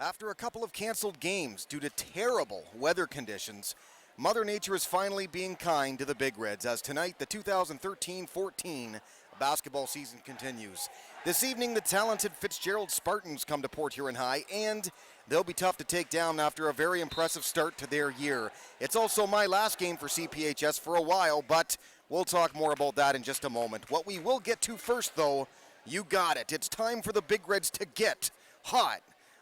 After a couple of canceled games due to terrible weather conditions, Mother Nature is finally being kind to the Big Reds as tonight the 2013-14 basketball season continues. This evening the talented Fitzgerald Spartans come to Port Huron High, and they'll be tough to take down after a very impressive start to their year. It's also my last game for CPHS for a while, but we'll talk more about that in just a moment. What we will get to first though, you got it. It's time for the Big Reds to get hot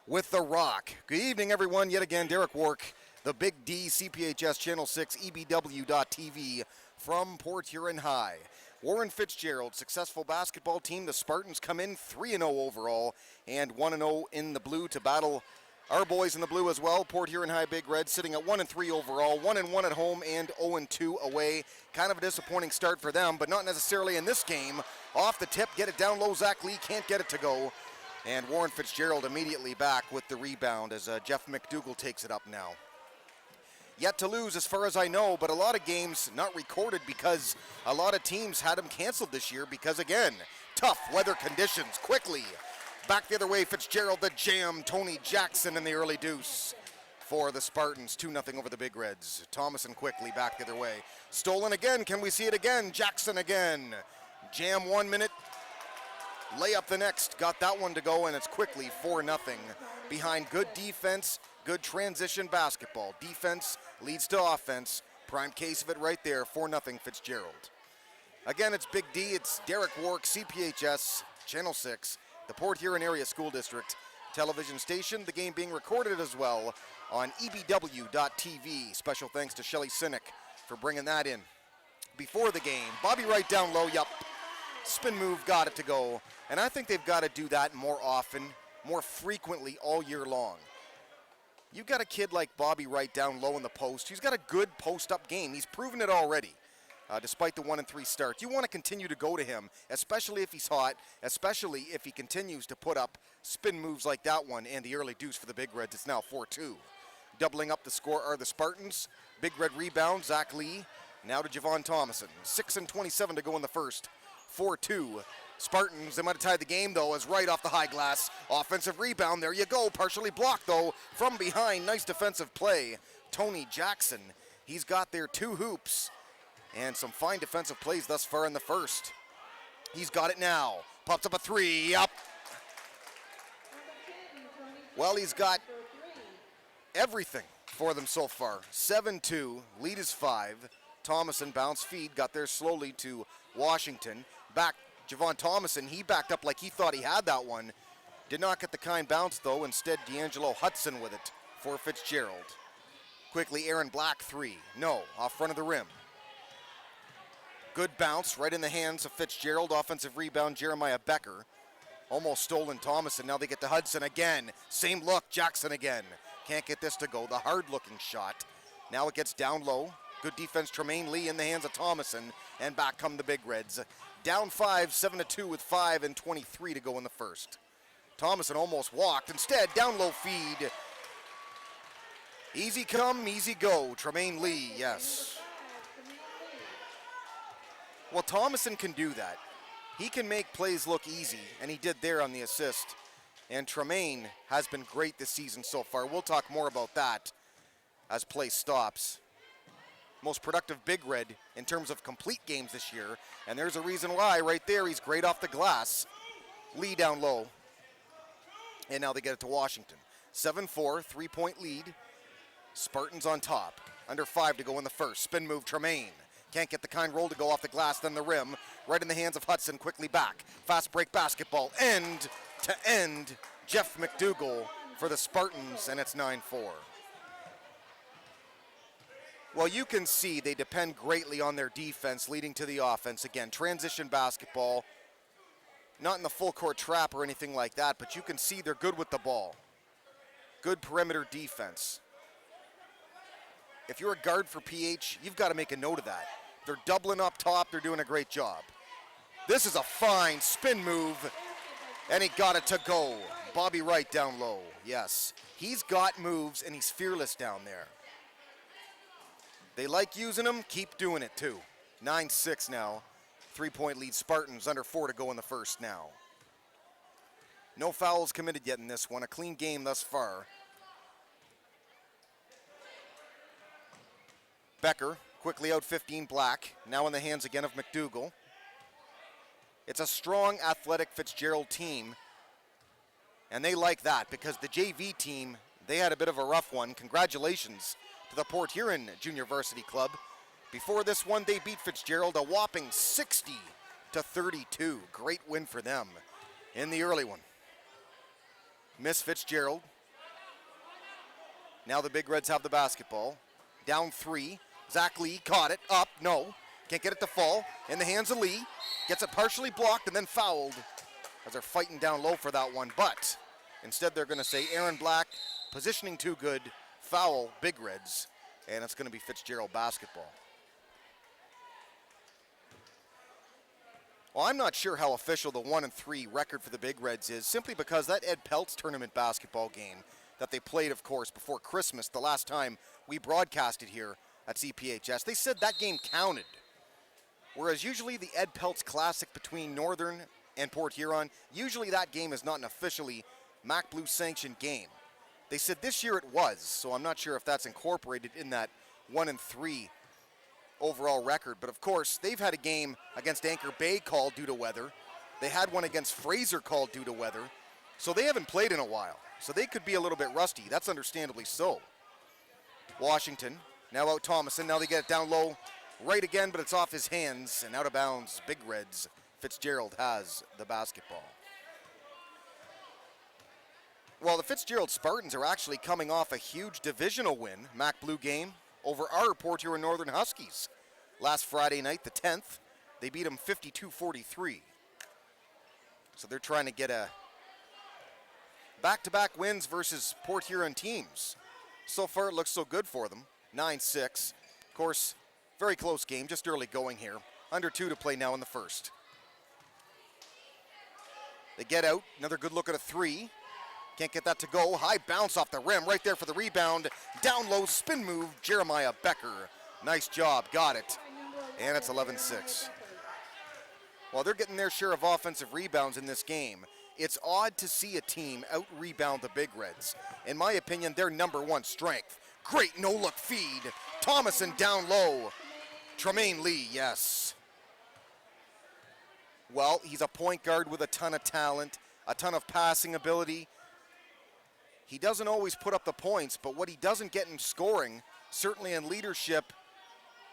with the Rock. Good evening, everyone. Yet again, Derek Wark, the Big D, CPHS Channel 6, EBW.TV from Port Huron High. Warren Fitzgerald, successful basketball team. The Spartans come in 3-0 overall and 1-0 in the blue to battle our boys in the blue as well. Port Huron High Big Reds sitting at 1-3 overall, 1-1 at home and 0-2 away. Kind of a disappointing start for them, but not necessarily in this game. Off the tip, get it down low. Zach Lee can't get it to go. And Warren Fitzgerald immediately back with the rebound as Jeff McDougall takes it up now. Yet to lose as far as I know, but a lot of games not recorded because a lot of teams had them canceled this year because, again, tough weather conditions. Quickly, back the other way, Fitzgerald, the jam, Tony Jackson in the early deuce for the Spartans, 2-0 over the Big Reds. Thomason quickly back the other way. Stolen again, can we see it again? Jackson again. Jam 1 minute. Layup the next, got that one to go, and it's quickly 4-0 behind good defense, good transition basketball. Defense leads to offense. Prime case of it right there, 4-0 Fitzgerald. Again, it's Big D, it's Derek Wark, CPHS, Channel 6, the Port Huron Area School District television station. The game being recorded as well on EBW.TV. Special thanks to Shelly Sinek for bringing that in. Before the game, Bobby Wright down low, yup. Spin move, got it to go. And I think they've got to do that more often, more frequently all year long. You've got a kid like Bobby Wright down low in the post. He's got a good post-up game. He's proven it already, despite the 1-3 start. You want to continue to go to him, especially if he's hot, especially if he continues to put up spin moves like that one and the early deuce for the Big Reds. It's now 4-2. Doubling up the score are the Spartans. Big Red rebound, Zach Lee. Now to Javon Thomason. 6:27 to go in the first. 4-2. Spartans, they might have tied the game, though, as right off the high glass. Offensive rebound, there you go. Partially blocked, though, from behind. Nice defensive play. Tony Jackson, he's got there 2 hoops and some fine defensive plays thus far in the first. He's got it now. Pops up a 3, up. Well, he's got everything for them so far. 7-2, lead is 5. Thomason, bounce feed, got there slowly to Washington. Back, Javon Thomason, he backed up like he thought he had that one. Did not get the kind bounce, though. Instead, D'Angelo Hudson with it for Fitzgerald. Quickly, Aaron Black, 3. No, off front of the rim. Good bounce, right in the hands of Fitzgerald. Offensive rebound, Jeremiah Becker. Almost stolen Thomason. Now they get to Hudson again. Same look, Jackson again. Can't get this to go. The hard-looking shot. Now it gets down low. Good defense, Tremaine Lee in the hands of Thomason, and back come the Big Reds. Down 5, 7-2 with 5:23 to go in the first. Thomason almost walked. Instead, down low feed. Easy come, easy go. Tremaine Lee, yes. Well, Thomason can do that. He can make plays look easy, and he did there on the assist. And Tremaine has been great this season so far. We'll talk more about that as play stops. Most productive Big Red in terms of complete games this year. And there's a reason why right there. He's great off the glass. Lee down low. And now they get it to Washington. 7-4, 3-point lead. Spartans on top. Under 5 to go in the first. Spin move, Tremaine. Can't get the kind roll to go off the glass, then the rim. Right in the hands of Hudson, quickly back. Fast break basketball. End to end. Jeff McDougall for the Spartans, and it's 9-4. Well, you can see they depend greatly on their defense leading to the offense. Again, transition basketball, not in the full court trap or anything like that, but you can see they're good with the ball. Good perimeter defense. If you're a guard for PH, you've got to make a note of that. They're doubling up top. They're doing a great job. This is a fine spin move, and he got it to go. Bobby Wright down low. Yes, he's got moves, and he's fearless down there. They like using him, keep doing it too. 9-6 now. 3-point lead Spartans, under 4 to go in the first now. No fouls committed yet in this one. A clean game thus far. Becker quickly out 15 Black. Now in the hands again of McDougall. It's a strong, athletic Fitzgerald team. And they like that because the JV team, they had a bit of a rough one. Congratulations to the Port Huron Junior Varsity Club. Before this one, they beat Fitzgerald a whopping 60-32. Great win for them in the early one. Miss Fitzgerald. Now the Big Reds have the basketball. Down 3. Zach Lee caught it. Up. No. Can't get it to fall. In the hands of Lee. Gets it partially blocked and then fouled as they're fighting down low for that one. But instead they're going to say Aaron Black, positioning too good, foul Big Reds. And it's going to be Fitzgerald basketball. Well, I'm not sure how official the 1-3 record for the Big Reds is, simply because that Ed Peltz tournament basketball game that they played, of course, before Christmas, the last time we broadcasted here at CPHS, they said that game counted. Whereas usually the Ed Peltz Classic between Northern and Port Huron, usually that game is not an officially Mac Blue sanctioned game. They said this year it was, so I'm not sure if that's incorporated in that 1-3 overall record. But of course, they've had a game against Anchor Bay called due to weather. They had one against Fraser called due to weather. So they haven't played in a while. So they could be a little bit rusty. That's understandably so. Washington, now out Thomason. Now they get it down low. Right again, but it's off his hands and out of bounds. Big Reds. Fitzgerald has the basketball. Well, the Fitzgerald Spartans are actually coming off a huge divisional win, Mac Blue game, over our Port Huron Northern Huskies. Last Friday night, the 10th, they beat them 52-43. So they're trying to get a back-to-back wins versus Port Huron teams. So far, it looks so good for them. 9-6. Of course, very close game, just early going here. Under 2 to play now in the first. They get out, another good look at a 3. Can't get that to go. High bounce off the rim, right there for the rebound. Down low, spin move, Jeremiah Becker. Nice job, got it. And it's 11-6. Well, they're getting their share of offensive rebounds in this game. It's odd to see a team out-rebound the Big Reds. In my opinion, their number one strength. Great no-look feed. Thomason down low. Tremaine Lee, yes. Well, he's a point guard with a ton of talent, a ton of passing ability. He doesn't always put up the points, but what he doesn't get in scoring, certainly in leadership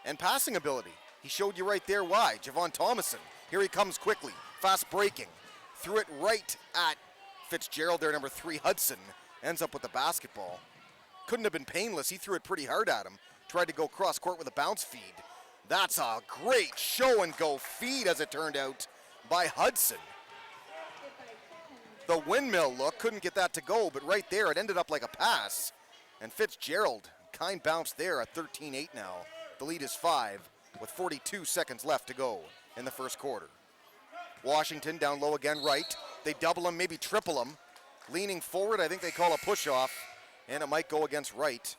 and passing ability. He showed you right there why. Javon Thomason, here he comes quickly, fast breaking. Threw it right at Fitzgerald there, number 3, Hudson. Ends up with the basketball. Couldn't have been painless. He threw it pretty hard at him. Tried to go cross court with a bounce feed. That's a great show and go feed, as it turned out, by Hudson. The windmill look, couldn't get that to go, but right there it ended up like a pass. And Fitzgerald, kind bounce there at 13-8 now. The lead is 5 with 42 seconds left to go in the first quarter. Washington down low again, right. They double him, maybe triple him. Leaning forward, I think they call a push-off, and it might go against right.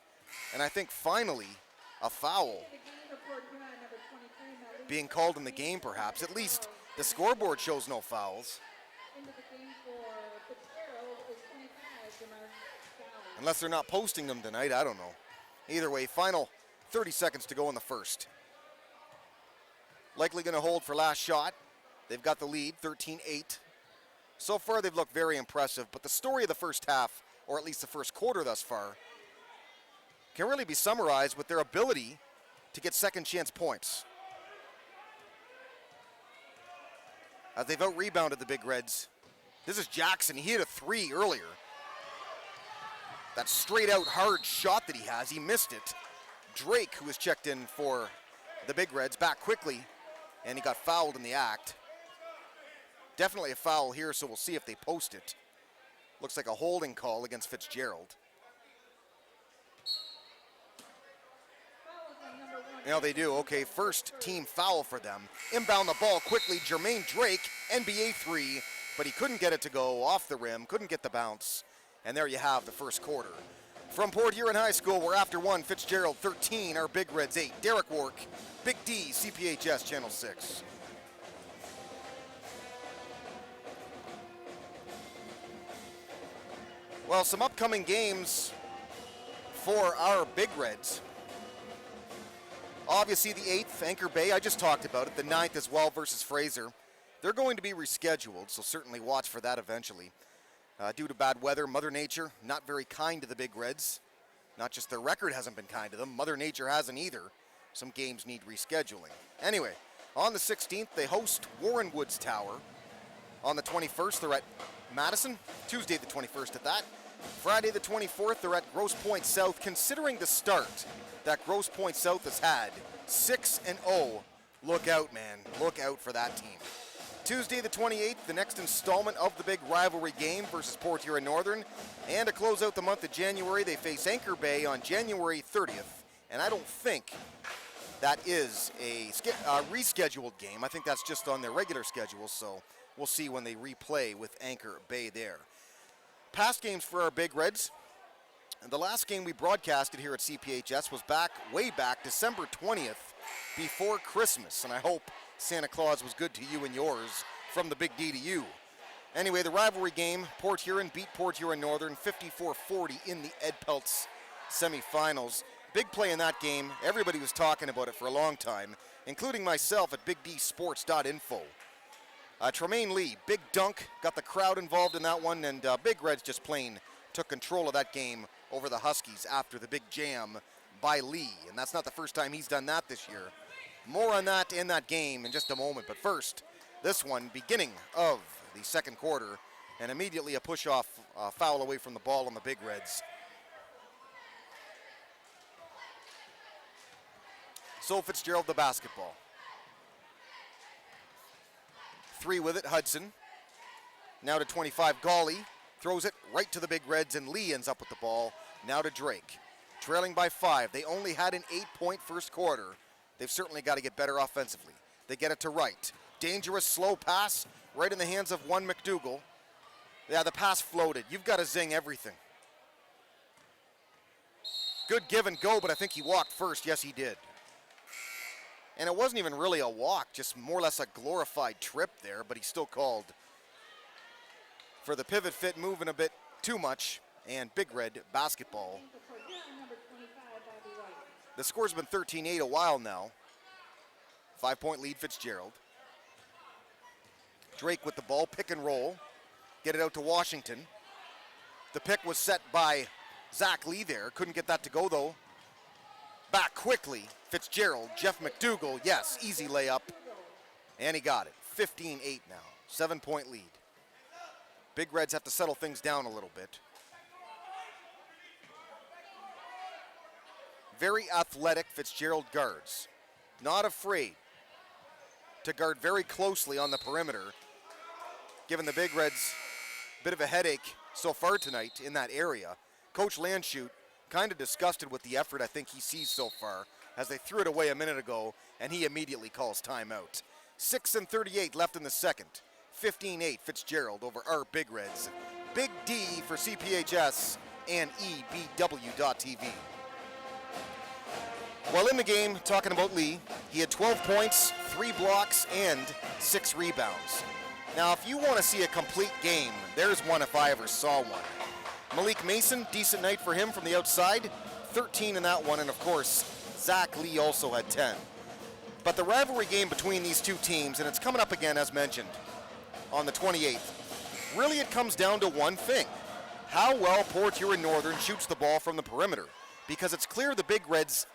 And I think finally a foul being called in the game, perhaps. At least the scoreboard shows no fouls. Unless they're not posting them tonight, I don't know. Either way, final 30 seconds to go in the first. Likely going to hold for last shot. They've got the lead, 13-8. So far, they've looked very impressive, but the story of the first half, or at least the first quarter thus far, can really be summarized with their ability to get second chance points. As they've out-rebounded the Big Reds. This is Jackson. He hit a 3 earlier. That straight-out hard shot that he has, he missed it. Drake, who was checked in for the Big Reds, back quickly, and he got fouled in the act. Definitely a foul here, so we'll see if they post it. Looks like a holding call against Fitzgerald. Now they do. Okay, first team foul for them. Inbound the ball quickly. Jermaine Drake, NBA 3, but he couldn't get it to go off the rim, couldn't get the bounce. And there you have the first quarter. From Port Huron High School, we're after 1, Fitzgerald 13, our Big Reds 8. Derek Wark, Big D, CPHS Channel 6. Well, some upcoming games for our Big Reds. Obviously the 8th, Anchor Bay, I just talked about it. The 9th as well versus Fraser. They're going to be rescheduled, so certainly watch for that eventually. Due to bad weather, Mother Nature not very kind to the Big Reds. Not just their record hasn't been kind to them, Mother Nature hasn't either. Some games need rescheduling. Anyway, on the 16th, they host Warren Woods Tower. On the 21st, they're at Madison. Tuesday the 21st at that. Friday the 24th, they're at Grosse Pointe South. Considering the start that Grosse Pointe South has had, 6-0, look out, man. Look out for that team. Tuesday the 28th, the next installment of the big rivalry game versus Port Huron Northern. And to close out the month of January, they face Anchor Bay on January 30th. And I don't think that is a rescheduled game. I think that's just on their regular schedule, so we'll see when they replay with Anchor Bay there. Past games for our Big Reds. And the last game we broadcasted here at CPHS was way back December 20th, before Christmas. And I hope Santa Claus was good to you and yours from the Big D to you. Anyway, the rivalry game, Port Huron beat Port Huron Northern 54-40 in the Ed Peltz semifinals. Big play in that game. Everybody was talking about it for a long time, including myself at bigdsports.info. Tremaine Lee, big dunk, got the crowd involved in that one, and Big Reds just plain took control of that game over the Huskies after the big jam by Lee. And that's not the first time he's done that this year. More on that in that game in just a moment. But first, this one, beginning of the second quarter, and immediately a push-off foul away from the ball on the Big Reds. So Fitzgerald the basketball. 3 with it, Hudson. Now to 25, Gawley throws it right to the Big Reds, and Lee ends up with the ball. Now to Drake. Trailing by 5. They only had an 8-point first quarter. They've certainly got to get better offensively. They get it to Wright. Dangerous, slow pass right in the hands of one McDougall. Yeah, the pass floated. You've got to zing everything. Good give and go, but I think he walked first. Yes, he did. And it wasn't even really a walk, just more or less a glorified trip there, but he still called for the pivot fit, moving a bit too much, and Big Red basketball. The score's been 13-8 a while now. 5-point lead, Fitzgerald. Drake with the ball, pick and roll. Get it out to Washington. The pick was set by Zach Lee there. Couldn't get that to go, though. Back quickly, Fitzgerald, Jeff McDougall, yes, easy layup. And he got it. 15-8 now, 7-point lead. Big Reds have to settle things down a little bit. Very athletic Fitzgerald guards. Not afraid to guard very closely on the perimeter, giving the Big Reds a bit of a headache so far tonight in that area. Coach Landshut kind of disgusted with the effort I think he sees so far, as they threw it away a minute ago, and he immediately calls timeout. 6:38 left in the second. 15-8 Fitzgerald over our Big Reds. Big D for CPHS and EBW.TV. Well, in the game, talking about Lee, he had 12 points, 3 blocks, and 6 rebounds. Now, if you want to see a complete game, there's one if I ever saw one. Malik Mason, decent night for him from the outside, 13 in that one, and of course, Zach Lee also had 10. But the rivalry game between these two teams, and it's coming up again as mentioned on the 28th, really it comes down to one thing: how well Port Huron Northern shoots the ball from the perimeter. Because it's clear the Big Reds,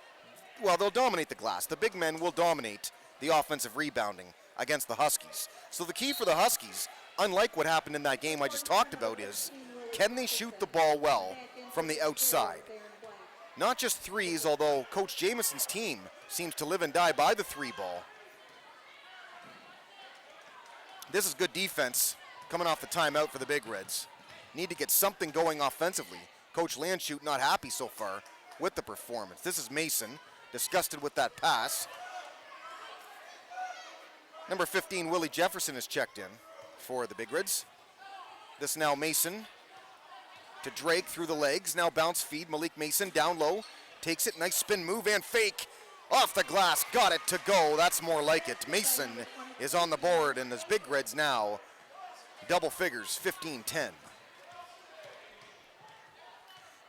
well, they'll dominate the glass. The big men will dominate the offensive rebounding against the Huskies. So the key for the Huskies, unlike what happened in that game I just talked about, is can they shoot the ball well from the outside? Not just threes, although Coach Jameson's team seems to live and die by the 3 ball. This is good defense coming off the timeout for the Big Reds. Need to get something going offensively. Coach Landshut not happy so far with the performance. This is Mason, disgusted with that pass. Number 15, Willie Jefferson, is checked in for the Big Reds. This now Mason to Drake through the legs. Now bounce feed, Malik Mason down low. Takes it, nice spin move and fake. Off the glass, got it to go. That's more like it. Mason is on the board, and his Big Reds now double figures, 15-10.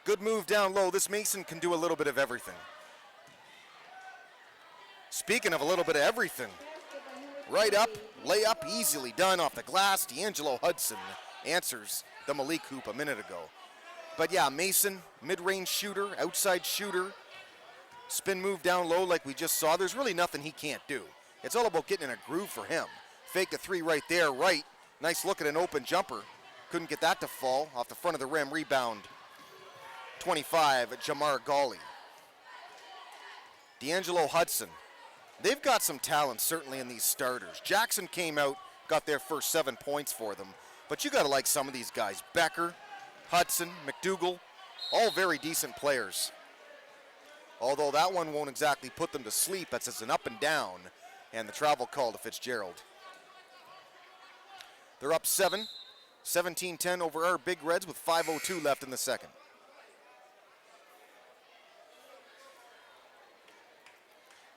Good move down low. This Mason can do a little bit of everything. Speaking of a little bit of everything, right up, layup, easily done off the glass. D'Angelo Hudson answers the Malik hoop a minute ago. But yeah, Mason, mid-range shooter, outside shooter, spin move down low like we just saw. There's really nothing he can't do. It's all about getting in a groove for him. Fake a three right there, right. Nice look at an open jumper. Couldn't get that to fall off the front of the rim. Rebound, 25, Jamar Gawley. D'Angelo Hudson. They've got some talent certainly in these starters. Jackson came out, got their first 7 points for them. But you got to like some of these guys. Becker, Hudson, McDougal, all very decent players. Although that one won't exactly put them to sleep. That's just an up and down. And the travel call to Fitzgerald. They're up 7, 17-10 over our Big Reds with 5:02 left in the second.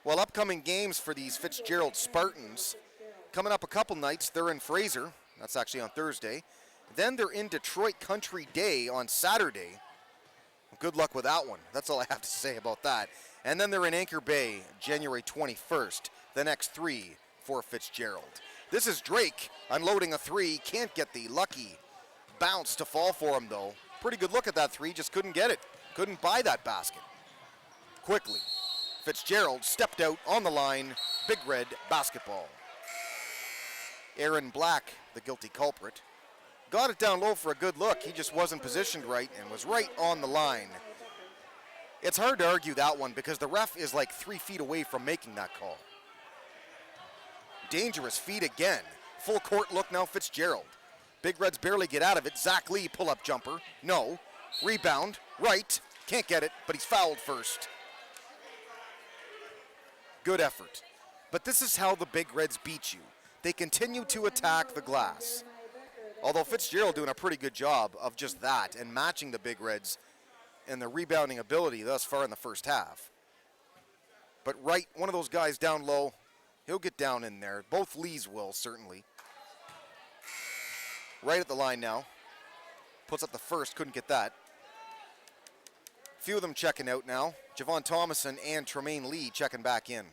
Well, upcoming games for these Fitzgerald Spartans. Coming up a couple nights, they're in Fraser. That's actually on Thursday. Then they're in Detroit Country Day on Saturday. Good luck with that one. That's all I have to say about that. And then they're in Anchor Bay, January 21st. The next 3 for Fitzgerald. This is Drake unloading a 3. Can't get the lucky bounce to fall for him, though. Pretty good look at that 3. Just couldn't get it. Couldn't buy that basket. Quickly, Fitzgerald stepped out on the line. Big Red basketball. Aaron Black, the guilty culprit, got it down low for a good look. He just wasn't positioned right and was right on the line. It's hard to argue that one because the ref is like 3 feet away from making that call. Dangerous feet again. Full court look now, Fitzgerald. Big Reds barely get out of it. Zach Lee, pull-up jumper. No. Rebound. Right. Can't get it, but he's fouled first. Good effort. But this is how the Big Reds beat you. They continue to attack the glass. Although Fitzgerald doing a pretty good job of just that and matching the Big Reds and the rebounding ability thus far in the first half. But Wright, one of those guys down low, he'll get down in there. Both Lees will, certainly. Right at the line now. Puts up the first, couldn't get that. Few of them checking out now. Javon Thomason and Tremaine Lee checking back in.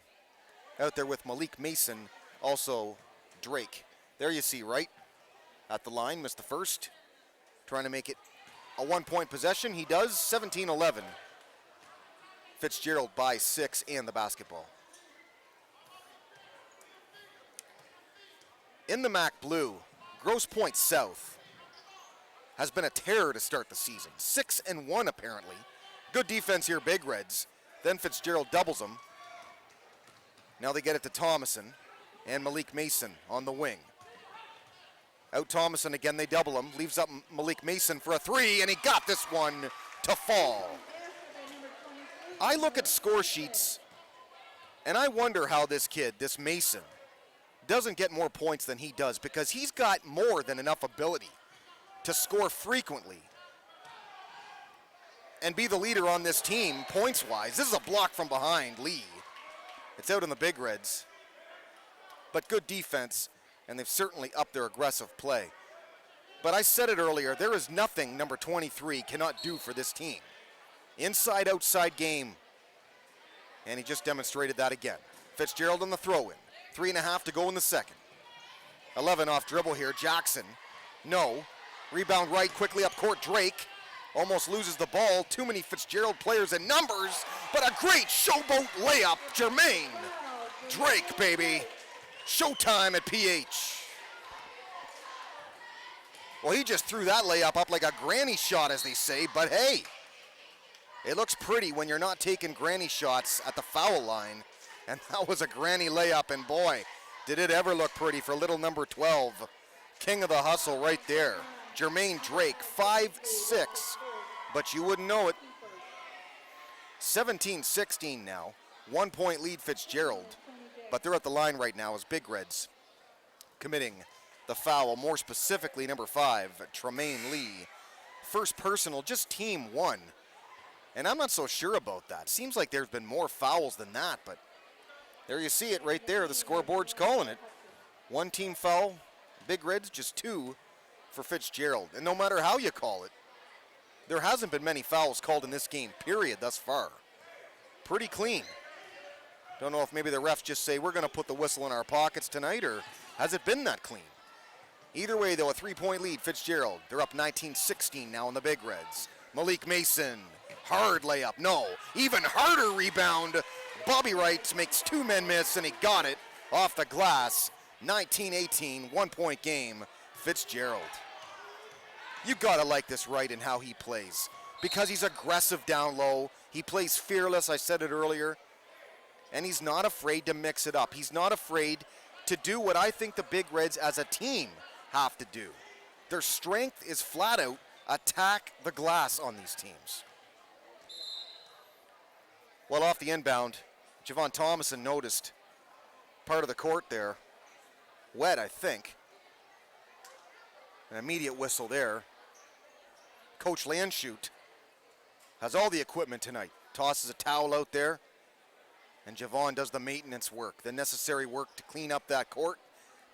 Out there with Malik Mason, also Drake. There you see Wright at the line, missed the first. Trying to make it a 1-point possession. He does, 17-11. Fitzgerald by 6 and the basketball. In the MAC Blue, Grosse Pointe South has been a terror to start the season. 6-1 apparently. Good defense here, Big Reds. Then Fitzgerald doubles them. Now they get it to Thomason and Malik Mason on the wing. Out Thomason again, they double him. Leaves up Malik Mason for a 3, and he got this one to fall. I look at score sheets, and I wonder how this kid, this Mason, doesn't get more points than he does because he's got more than enough ability to score frequently and be the leader on this team points-wise. This is a block from behind, Lee. It's out in the Big Reds. But good defense, and they've certainly upped their aggressive play. But I said it earlier, there is nothing number 23 cannot do for this team. Inside-outside game, and he just demonstrated that again. Fitzgerald on the throw-in. 3.5 to go in the second. 11 off dribble here. Jackson. No. Rebound right quickly up court. Drake almost loses the ball. Too many Fitzgerald players in numbers, but a great showboat layup. Jermaine Drake, baby. Showtime at PH. Well, he just threw that layup up like a granny shot, as they say, but hey, it looks pretty when you're not taking granny shots at the foul line. And that was a granny layup, and boy, did it ever look pretty for little number 12. King of the hustle right there. Jermaine Drake, 5'6", but you wouldn't know it. 17-16 now. 1-point lead Fitzgerald, but they're at the line right now as Big Reds committing the foul. More specifically, number 5, Tremaine Lee. First personal, just team 1. And I'm not so sure about that. Seems like there's been more fouls than that, but there you see it right there. The scoreboard's calling it. 1 team foul, Big Reds, just 2 for Fitzgerald. And no matter how you call it, There hasn't been many fouls called in this game, period, thus far. Pretty clean. Don't know if maybe the refs just say we're going to put the whistle in our pockets tonight, or has it been that clean? Either way, though, a 3-point lead, Fitzgerald. They're up 19-16 now in the Big Reds. Malik Mason, hard layup, no. Even harder rebound. Bobby Wright makes 2 men miss, and he got it off the glass. 19-18, 1-point game, Fitzgerald. You gotta like this Wright and how he plays, because he's aggressive down low. He plays fearless, I said it earlier, and he's not afraid to mix it up. He's not afraid to do what I think the Big Reds as a team have to do. Their strength is flat out attack the glass on these teams. Well, off the inbound, Javon Thomason noticed part of the court there. Wet, I think. An immediate whistle there. Coach Landshut has all the equipment tonight. Tosses a towel out there, and Javon does the maintenance work, the necessary work to clean up that court.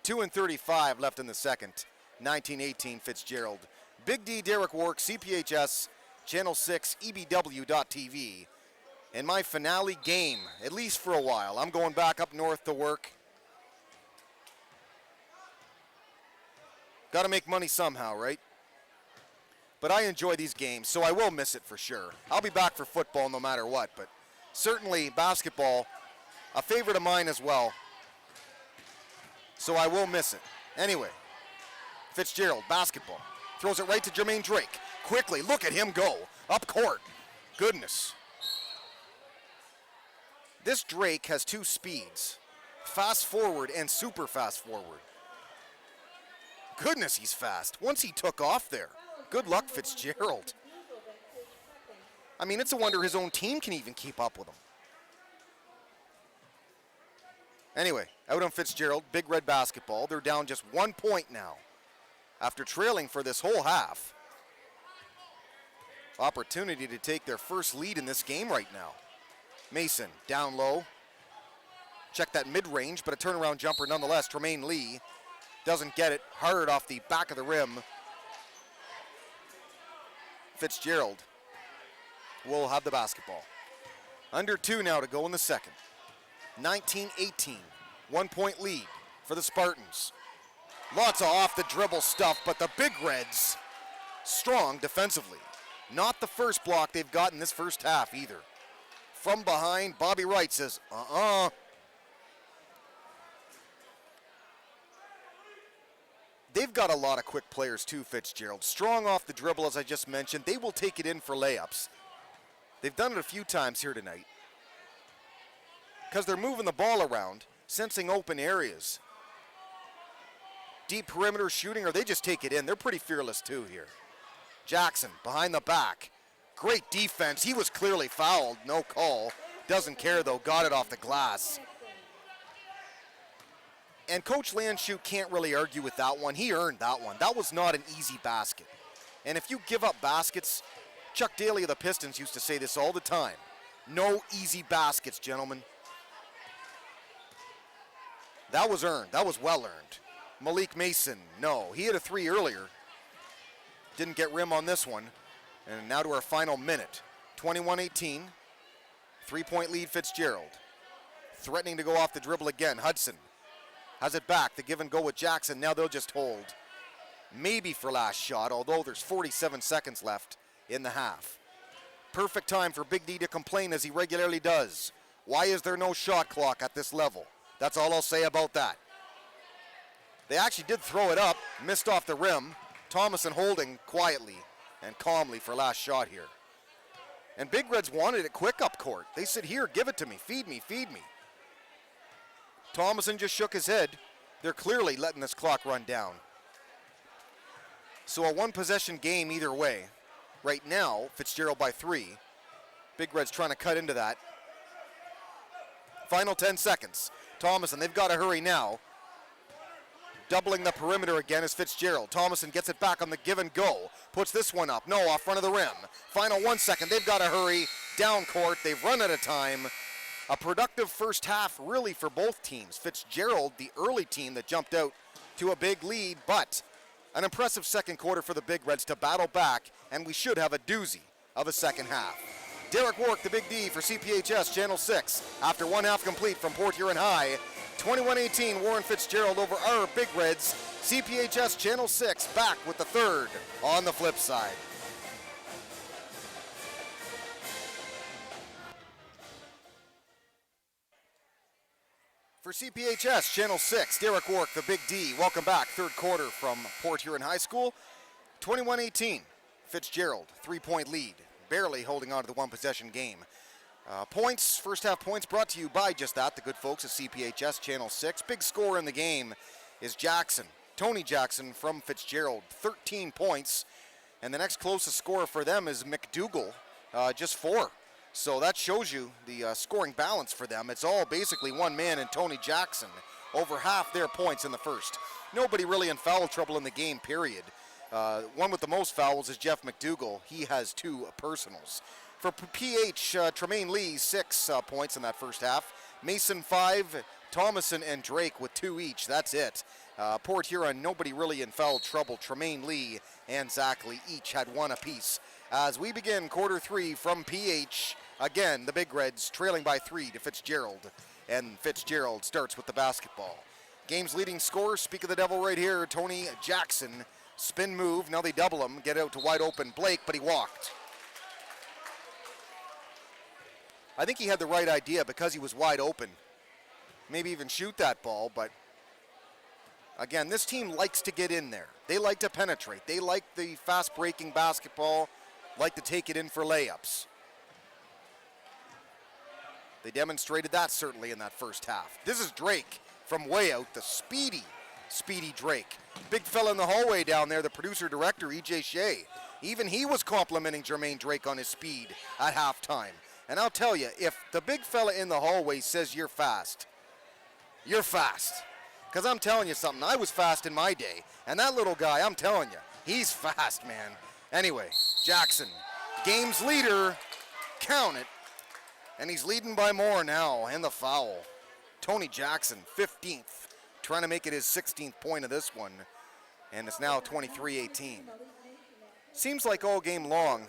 2:35 left in the second. 19-18 Fitzgerald. Big D, Derek Wark, CPHS, Channel 6, EBW.TV. In my finale game, at least for a while. I'm going back up north to work. Got to make money somehow, right? But I enjoy these games, so I will miss it for sure. I'll be back for football no matter what, but certainly basketball, a favorite of mine as well. So I will miss it. Anyway, Fitzgerald, basketball. Throws it right to Jermaine Drake. Quickly, look at him go. Up court. Goodness. This Drake has 2 speeds. Fast forward and super fast forward. Goodness, he's fast. Once he took off there. Good luck, Fitzgerald. I mean, it's a wonder his own team can even keep up with him. Anyway, out on Fitzgerald, Big Red basketball. They're down just 1 point now after trailing for this whole half. Opportunity to take their first lead in this game right now. Mason, down low. Check that mid-range, but a turnaround jumper nonetheless. Tremaine Lee doesn't get it. Hard off the back of the rim. Fitzgerald will have the basketball. Under 2 now to go in the second. 19-18, 1-point lead for the Spartans. Lots of off the dribble stuff, but the Big Reds strong defensively. Not the first block they've got in this first half either. From behind, Bobby Wright says, They've got a lot of quick players too, Fitzgerald. Strong off the dribble, as I just mentioned. They will take it in for layups. They've done it a few times here tonight, because they're moving the ball around, sensing open areas. Deep perimeter shooting, or they just take it in. They're pretty fearless too here. Jackson behind the back. Great defense. He was clearly fouled. No call. Doesn't care though. Got it off the glass. And Coach Landshut can't really argue with that one. He earned that one. That was not an easy basket. And if you give up baskets, Chuck Daly of the Pistons used to say this all the time. No easy baskets, gentlemen. That was earned. That was well earned. Malik Mason, no. He hit a 3 earlier. Didn't get rim on this one. And now to our final minute. 21-18. 3-point lead, Fitzgerald. Threatening to go off the dribble again. Hudson has it back. The give and go with Jackson. Now they'll just hold. Maybe for last shot, although there's 47 seconds left in the half. Perfect time for Big D to complain, as he regularly does. Why is there no shot clock at this level? That's all I'll say about that. They actually did throw it up, missed off the rim. Thomason holding quietly and calmly for last shot here. And Big Reds wanted it quick up court. They said, here, give it to me, feed me, feed me. Thomason just shook his head. They're clearly letting this clock run down. So a 1-possession game either way. Right now, Fitzgerald by 3. Big Reds trying to cut into that. Final 10 seconds. Thomason, they've got to hurry now. Doubling the perimeter again is Fitzgerald. Thomason gets it back on the give and go. Puts this one up. No, off front of the rim. Final 1 second. They've got to hurry. Down court. They've run out of time. A productive first half really for both teams. Fitzgerald, the early team that jumped out to a big lead, but An impressive second quarter for the Big Reds to battle back, and we should have a doozy of a second half. Derek Wark, the Big D for CPHS Channel 6. After one half complete from Port Huron High, 21-18 Warren Fitzgerald over our Big Reds. CPHS Channel 6 back with the third on the flip side. For CPHS Channel 6, Derek Wark, the Big D. Welcome back. Third quarter from Port Huron High School. 21-18. Fitzgerald, 3-point lead. Barely holding on to the one-possession game. Points, first half points brought to you by just that, the good folks at CPHS Channel 6. Big score in the game is Jackson. Tony Jackson from Fitzgerald, 13 points. And the next closest scorer for them is McDougall, just 4. So that shows you the scoring balance for them. It's all basically one man in Tony Jackson. Over half their points in the first. Nobody really in foul trouble in the game, period. One with the most fouls is Jeff McDougall. He has 2 personals. For PH, Tremaine Lee, 6 points in that first half. Mason, 5. Thomason and Drake with 2 each. That's it. Port Huron, nobody really in foul trouble. Tremaine Lee and Zach Lee each had 1 apiece. As we begin quarter 3 from PH, again, the Big Reds trailing by 3 to Fitzgerald. And Fitzgerald starts with the basketball. Game's leading scorer, speak of the devil right here, Tony Jackson. Spin move, now they double him, get out to wide open Blake, but he walked. I think he had the right idea because he was wide open. Maybe even shoot that ball, but again, this team likes to get in there. They like to penetrate. They like the fast-breaking basketball, like to take it in for layups. They demonstrated that certainly in that first half. This is Drake from way out, the speedy Drake. Big fella in the hallway down there, the producer-director, E.J. Shea. Even he was complimenting Jermaine Drake on his speed at halftime. And I'll tell you, if the big fella in the hallway says you're fast, you're fast. Because I'm telling you something, I was fast in my day. And that little guy, I'm telling you, he's fast, man. Anyway, Jackson, game's leader, count it. And he's leading by more now, and the foul. Tony Jackson, 15th, trying to make it his 16th point of this one. And it's now 23-18. Seems like all game long,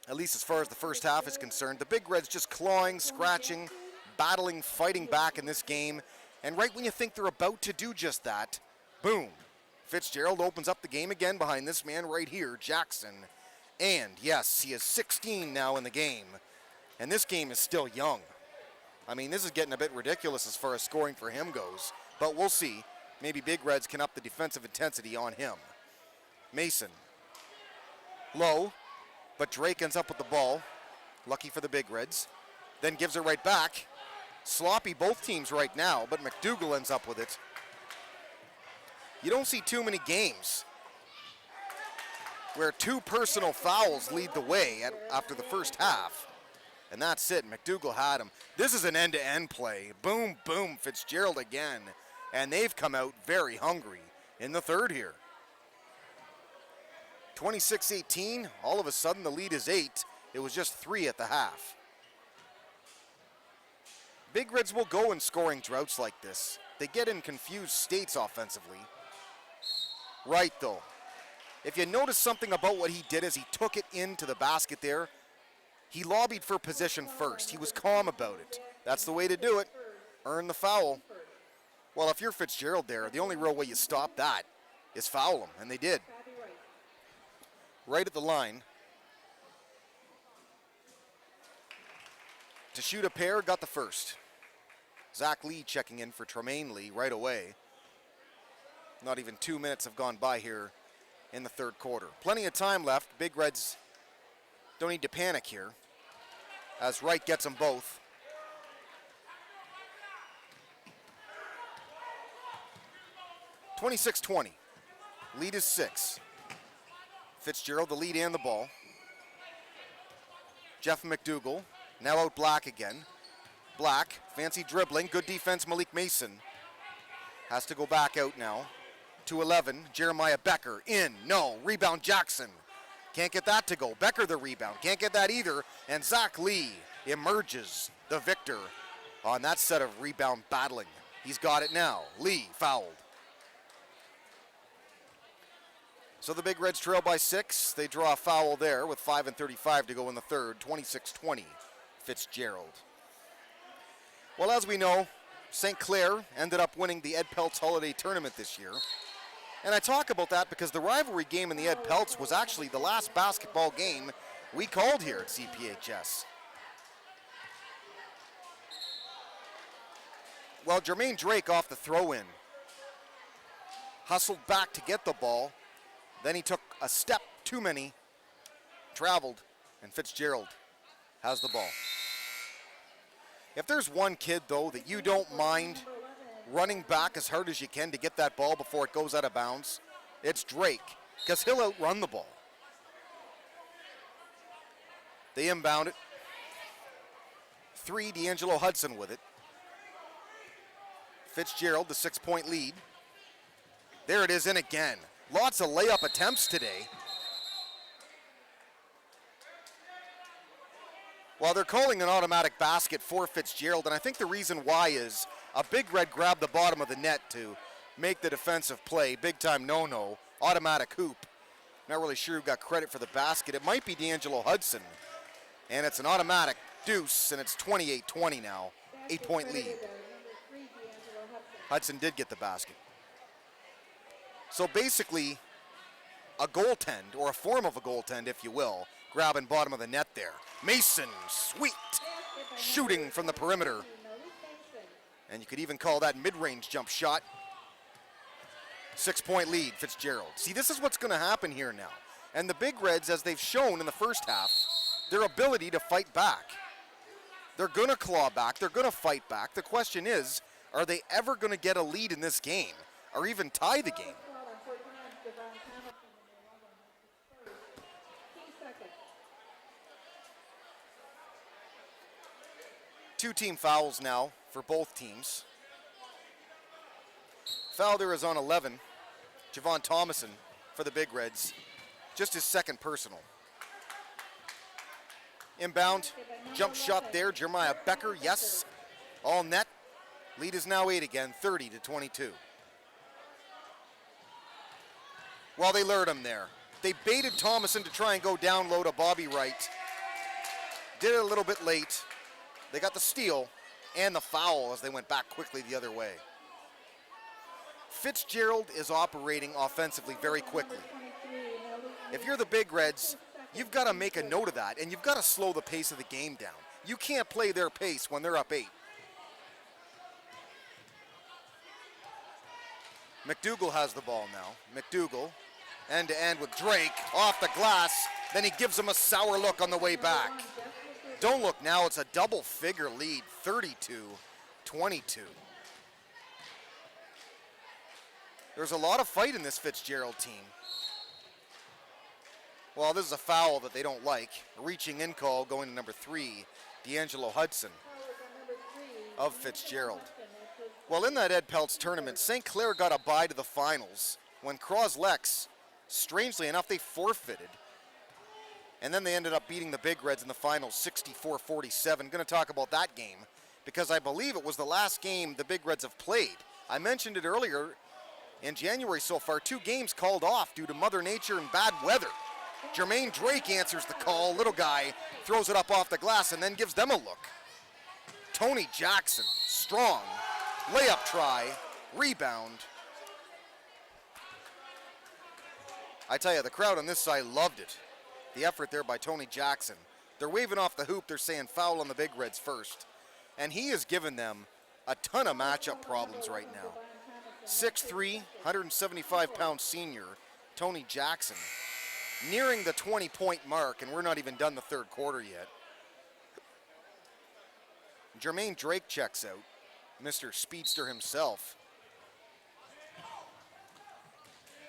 at least as far as the first half is concerned, the Big Reds just clawing, scratching, battling, fighting back in this game. And right when you think they're about to do just that, boom. Fitzgerald opens up the game again behind this man right here, Jackson. And yes, he is 16 now in the game. And this game is still young. I mean, this is getting a bit ridiculous as far as scoring for him goes. But we'll see. Maybe Big Reds can up the defensive intensity on him. Mason. Low. But Drake ends up with the ball. Lucky for the Big Reds. Then gives it right back. Sloppy both teams right now, but McDougall ends up with it. You don't see too many games where 2 personal fouls lead the way after the first half. And that's it. McDougall had him. This is an end-to-end play. Boom, boom, Fitzgerald again. And they've come out very hungry in the third here. 26-18. All of a sudden, the lead is 8. It was just 3 at the half. Big Reds will go in scoring droughts like this. They get in confused states offensively. Right, though. If you notice something about what he did as he took it into the basket there, he lobbied for position first. He was calm about it. That's the way to do it. Earn the foul. Well, if you're Fitzgerald there, the only real way you stop that is foul him, and they did. Right at the line. To shoot a pair, got the first. Zach Lee checking in for Tremaine Lee right away. Not even 2 minutes have gone by here in the third quarter. Plenty of time left. Big Reds don't need to panic here, as Wright gets them both. (26-20). Lead is 6. Fitzgerald the lead and the ball. Jeff McDougall now out Black again. Black, fancy dribbling, good defense. Malik Mason has to go back out now. To 11, Jeremiah Becker in, no, rebound Jackson. Can't get that to go. Becker the rebound, can't get that either. And Zach Lee emerges the victor on that set of rebound battling. He's got it now. Lee fouled. So the Big Reds trail by 6. They draw a foul there with 5:35 to go in the third. 26-20, Fitzgerald. Well, as we know, St. Clair ended up winning the Ed Peltz Holiday Tournament this year. And I talk about that because the rivalry game in the Ed Peltz was actually the last basketball game we called here at CPHS. Well, Jermaine Drake off the throw-in hustled back to get the ball. Then he took a step too many, traveled, and Fitzgerald has the ball. If there's one kid, though, that you don't mind running back as hard as you can to get that ball before it goes out of bounds, it's Drake, because he'll outrun the ball. They inbound it. 3, D'Angelo Hudson with it. Fitzgerald, the 6-point lead. There it is in again. Lots of layup attempts today. Well, they're calling an automatic basket for Fitzgerald, and I think the reason why is a Big Red grabbed the bottom of the net to make the defensive play. Big time no-no, automatic hoop. Not really sure who got credit for the basket. It might be D'Angelo Hudson, and it's an automatic deuce, and it's 28-20 now, 8-point lead. Hudson did get the basket. So basically, a goaltend, or a form of a goaltend, if you will, grabbing bottom of the net there. Mason, sweet, shooting from the perimeter. And you could even call that mid-range jump shot. 6-point lead, Fitzgerald. See, this is what's going to happen here now. And the Big Reds, as they've shown in the first half, their ability to fight back. They're going to claw back. They're going to fight back. The question is, are they ever going to get a lead in this game or even tie the game? Two team fouls now for both teams. Foul there is on 11, Javon Thomason for the Big Reds. Just his second personal. Inbound, jump shot there, Jeremiah Becker, yes. All net. Lead is now 8 again, 30-22. Well, they lured him there. They baited Thomason to try and go down low to Bobby Wright. Did it a little bit late. They got the steal and the foul as they went back quickly the other way. Fitzgerald is operating offensively very quickly. If you're the Big Reds, you've got to make a note of that, and you've got to slow the pace of the game down. You can't play their pace when they're up 8. McDougal has the ball now. McDougal, end-to-end with Drake, off the glass. Then he gives him a sour look on the way back. Don't look now, it's a double-figure lead, 32-22. There's a lot of fight in this Fitzgerald team. Well, this is a foul that they don't like. A reaching in call going to number 3, D'Angelo Hudson of Fitzgerald. Well, in that Ed Peltz tournament, St. Clair got a bye to the finals when Croslex, strangely enough, they forfeited. And then they ended up beating the Big Reds in the finals 64-47. Going to talk about that game because I believe it was the last game the Big Reds have played. I mentioned it earlier in January so far, 2 games called off due to Mother Nature and bad weather. Jermaine Drake answers the call. Little guy throws it up off the glass and then gives them a look. Tony Jackson, strong, layup try, rebound. I tell you, the crowd on this side loved it. The effort there by Tony Jackson. They're waving off the hoop. They're saying foul on the Big Reds first. And he has given them a ton of matchup problems right now. 6'3", 175-pound senior, Tony Jackson, nearing the 20-point mark, and we're not even done the third quarter yet. Jermaine Drake checks out, Mr. Speedster himself.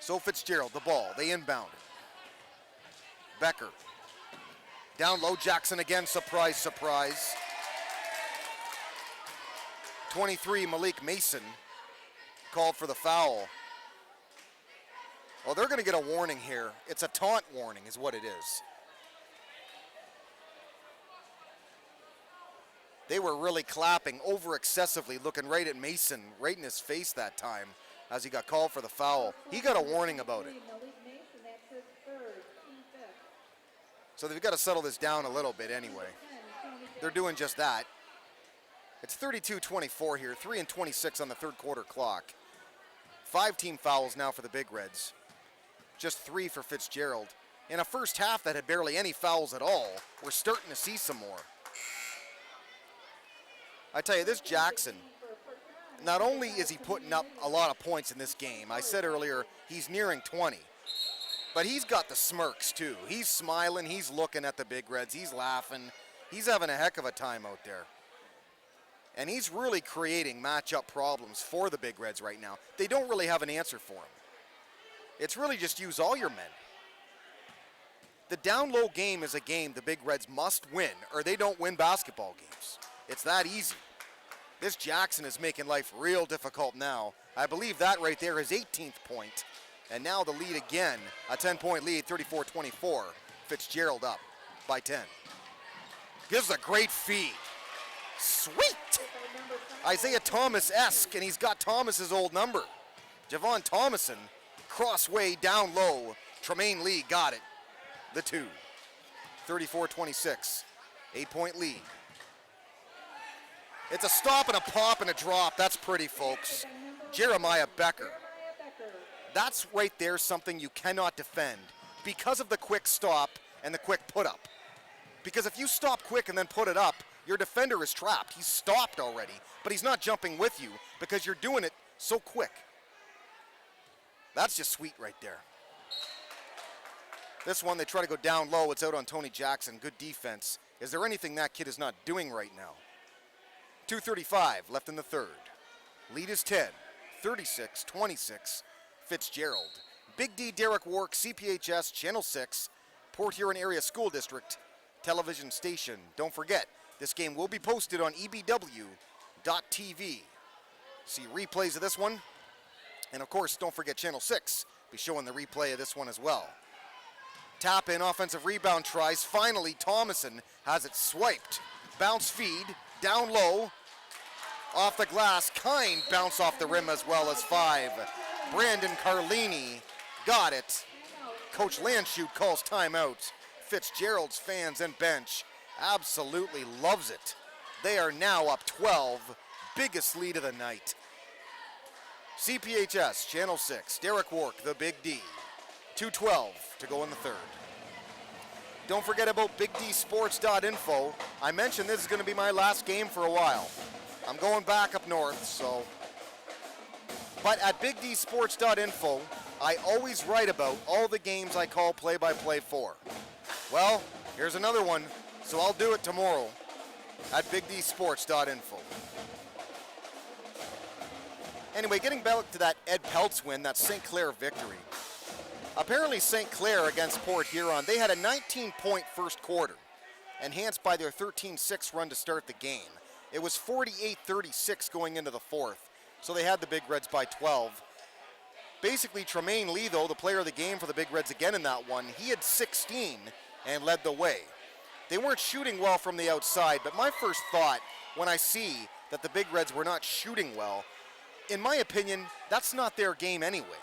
So Fitzgerald, the ball, they inbound it. Becker, down low, Jackson again, surprise, surprise. 23, Malik Mason, called for the foul. Well, they're going to get a warning here. It's a taunt warning is what it is. They were really clapping over excessively, looking right at Mason, right in his face that time as he got called for the foul. He got a warning about it. So they've got to settle this down a little bit anyway. They're doing just that. It's 32-24 here, 3:26 on the third quarter clock. 5 team fouls now for the Big Reds. Just 3 for Fitzgerald. In a first half that had barely any fouls at all, we're starting to see some more. I tell you, this Jackson, not only is he putting up a lot of points in this game, I said earlier he's nearing 20, but he's got the smirks too. He's smiling, he's looking at the Big Reds, he's laughing, he's having a heck of a time out there. And he's really creating matchup problems for the Big Reds right now. They don't really have an answer for him. It's really just use all your men. The down low game is a game the Big Reds must win or they don't win basketball games. It's that easy. This Jackson is making life real difficult now. I believe that right there is 18th point. And now the lead again, a 10-point lead, 34-24. Fitzgerald up by 10. Gives a great feed. Sweet! Isaiah Thomas-esque, and he's got Thomas's old number. Javon Thomason, crossway down low. Tremaine Lee got it. The 2. 34-26. 8-point lead. It's a stop and a pop and a drop. That's pretty, folks. Jeremiah Becker. That's right there something you cannot defend because of the quick stop and the quick put up. Because if you stop quick and then put it up, your defender is trapped. He's stopped already, but he's not jumping with you because you're doing it so quick. That's just sweet right there. This one, they try to go down low. It's out on Tony Jackson. Good defense. Is there anything that kid is not doing right now? 2:35 left in the third. Lead is 10. 36-26. Fitzgerald. Big D Derek Wark, CPHS, Channel 6, Port Huron Area School District television station. Don't forget, this game will be posted on ebw.tv. See replays of this one. And of course, don't forget Channel 6. Be showing the replay of this one as well. Tap in, offensive rebound tries. Finally, Thomason has it swiped. Bounce feed, down low, off the glass. Kind bounce off the rim as well as 5. Brandon Carlini got it. Coach Landshut calls timeout. Fitzgerald's fans and bench absolutely loves it. They are now up 12. Biggest lead of the night. CPHS, Channel 6, Derek Wark, the Big D. 2:12 to go in the third. Don't forget about BigDSports.info. I mentioned this is going to be my last game for a while. I'm going back up north, so. But at BigDSports.info, I always write about all the games I call play-by-play for. Well, here's another one, so I'll do it tomorrow at BigDSports.info. Anyway, getting back to that Ed Peltz win, that St. Clair victory. Apparently St. Clair against Port Huron, they had a 19-point first quarter, enhanced by their 13-6 run to start the game. It was 48-36 going into the fourth, so they had the Big Reds by 12. Basically, Tremaine Lee, though, the player of the game for the Big Reds again in that one, he had 16 and led the way. They weren't shooting well from the outside, but my first thought when I see that the Big Reds were not shooting well, in my opinion, that's not their game anyway.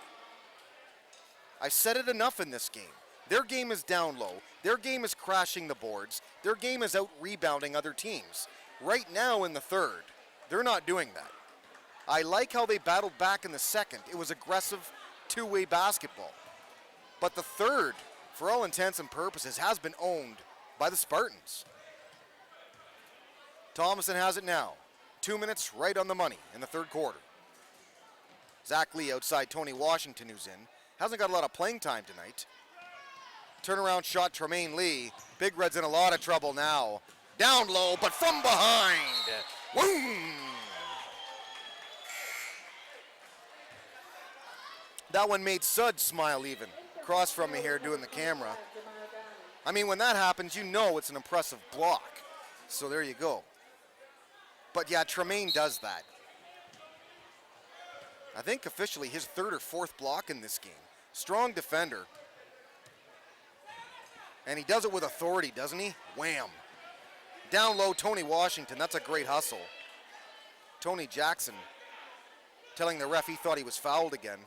I've said it enough in this game. Their game is down low. Their game is crashing the boards. Their game is out rebounding other teams. Right now in the third, they're not doing that. I like how they battled back in the second. It was aggressive two-way basketball. But the third, for all intents and purposes, has been owned by the Spartans. Thomason has it now. 2 minutes right on the money in the third quarter. Zach Lee outside Tony Washington, who's in. Hasn't got a lot of playing time tonight. Turnaround shot, Tremaine Lee. Big Red's in a lot of trouble now. Down low, but from behind. Boom! That one made Sud smile even. Across from me here doing the camera. I mean, when that happens, you know it's an impressive block. So there you go. But yeah, Tremaine does that. I think officially his third or fourth block in this game. Strong defender. And he does it with authority, doesn't he? Wham. Down low, Tony Washington. That's a great hustle. Tony Jackson telling the ref he thought he was fouled again.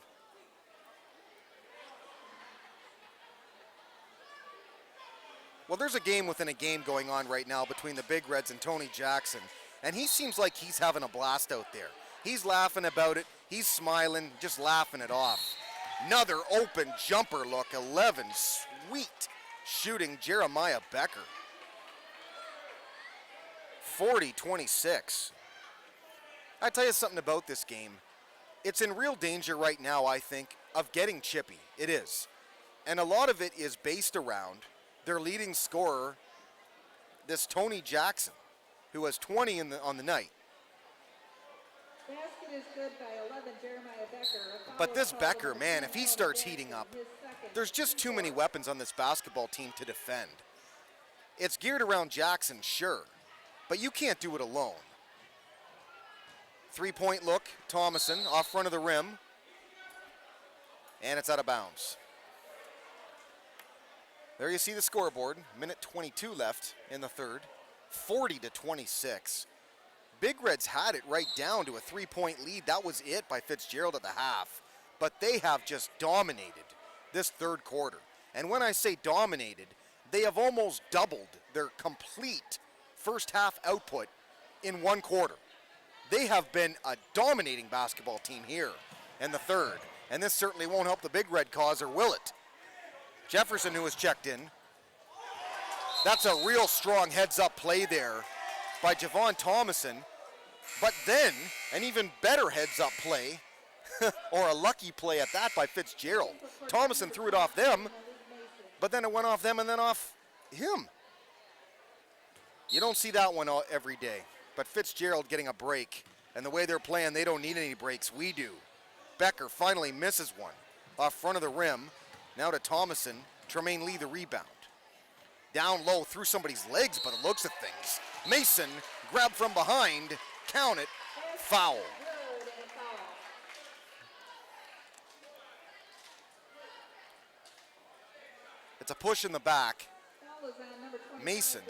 Well, there's a game within a game going on right now between the Big Reds and Tony Jackson, and he seems like he's having a blast out there. He's laughing about it. He's smiling, just laughing it off. Another open jumper look, 11, sweet shooting Jeremiah Becker. 40-26. I tell you something about this game. It's in real danger right now, I think, of getting chippy. It is. And a lot of it is based around their leading scorer, this Tony Jackson, who has 20 on the night. Basket is good by 11, Jeremiah Becker. But this Becker, man, if he starts heating up, there's just too many weapons on this basketball team to defend. It's geared around Jackson, sure, but you can't do it alone. Three-point look, Thomason off front of the rim, and it's out of bounds. There you see the scoreboard, minute 22 left in the third, 40-26. Big Reds had it right down to a three-point lead. That was it by Fitzgerald at the half, but they have just dominated this third quarter. And when I say dominated, they have almost doubled their complete first half output in one quarter. They have been a dominating basketball team here in the third, and this certainly won't help the Big Red cause, or will it? Jefferson, who has checked in. That's a real strong heads-up play there by Javon Thomason, but then an even better heads-up play, or a lucky play at that, by Fitzgerald. Thomason threw it off them, but then it went off them and then off him. You don't see that one every day. But Fitzgerald getting a break, and the way they're playing, they don't need any breaks. We do. Becker finally misses one off front of the rim. Now to Thomason. Tremaine Lee the rebound. Down low through somebody's legs by the looks of things. Mason grabbed from behind. Count it. Foul. It's a push in the back. Mason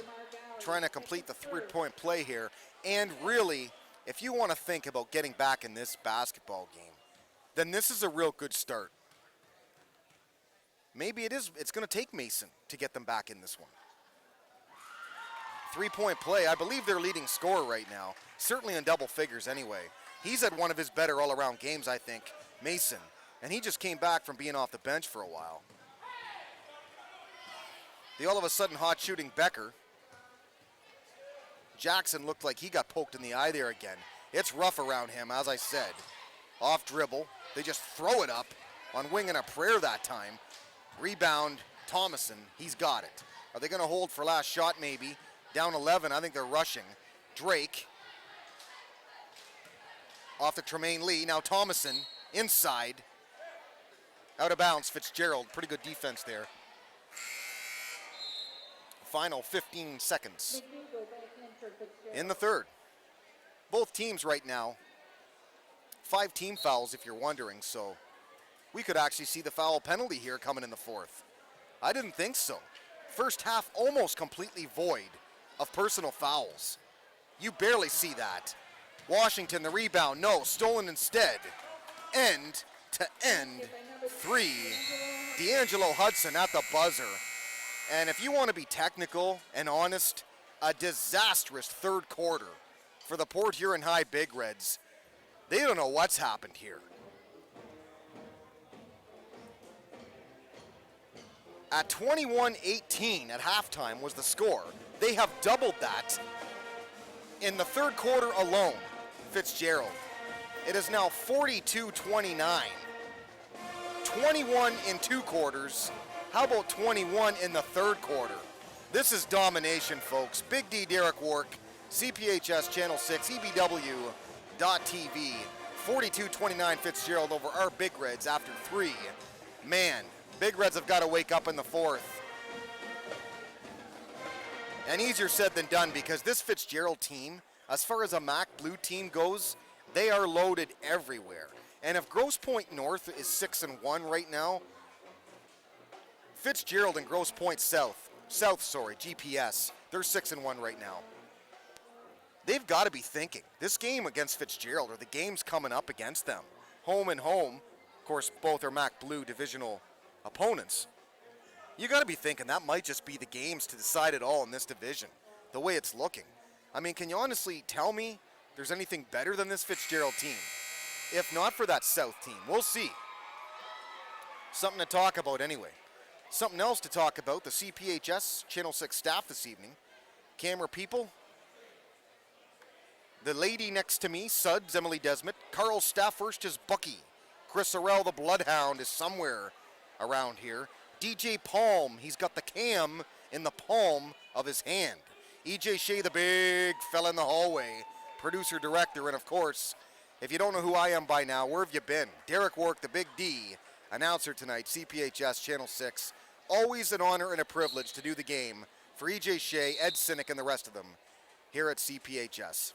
trying to complete the three-point play here. And really, if you want to think about getting back in this basketball game, then this is a real good start. Maybe it's going to take Mason to get them back in this one. Three-point play, I believe their leading scorer right now, certainly in double figures anyway. He's had one of his better all-around games, I think, Mason. And he just came back from being off the bench for a while. The all-of-a-sudden hot shooting Becker. Jackson looked like he got poked in the eye there again. It's rough around him, as I said. Off dribble. They just throw it up on wing and a prayer that time. Rebound, Thomason. He's got it. Are they going to hold for last shot maybe? Down 11. I think they're rushing. Drake. Off to Tremaine Lee. Now Thomason inside. Out of bounds, Fitzgerald. Pretty good defense there. Final 15 seconds in the third. Both teams right now, 5 team fouls if you're wondering, so we could actually see the foul penalty here coming in the fourth. I didn't think so. First half almost completely void of personal fouls. You barely see that. Washington the rebound, no, stolen instead. End to end 3. D'Angelo Hudson at the buzzer. And if you want to be technical and honest, a disastrous third quarter for the Port Huron High Big Reds. They don't know what's happened here. At 21-18 at halftime was the score. They have doubled that in the third quarter alone, Fitzgerald. It is now 42-29. 21 in 2 quarters. How about 21 in the third quarter? This is domination, folks. Big D Derek Wark, CPHS Channel 6, EBW.TV. 42-29 Fitzgerald over our Big Reds after 3. Man, Big Reds have got to wake up in the fourth. And easier said than done, because this Fitzgerald team, as far as a MAC Blue team goes, they are loaded everywhere. And if Grosse Pointe North is 6-1 right now, Fitzgerald and Grosse Pointe South, GPS, they're 6-1 right now. They've got to be thinking, this game against Fitzgerald, or the games coming up against them, home and home, of course, both are MAC Blue divisional opponents. You got to be thinking that might just be the games to decide it all in this division, the way it's looking. I mean, can you honestly tell me there's anything better than this Fitzgerald team? If not for that South team, we'll see. Something to talk about anyway. Something else to talk about, the CPHS Channel 6 staff this evening. Camera people, the lady next to me, Suds, Emily Desmond. Carl Staffhurst is Bucky. Chris Orell, the Bloodhound, is somewhere around here. DJ Palm, he's got the cam in the palm of his hand. EJ Shea, the big fella in the hallway, producer, director, and of course, if you don't know who I am by now, where have you been? Derek Wark, the big D, announcer tonight, CPHS Channel 6. Always an honor and a privilege to do the game for EJ Shea, Ed Sinek, and the rest of them here at CPHS.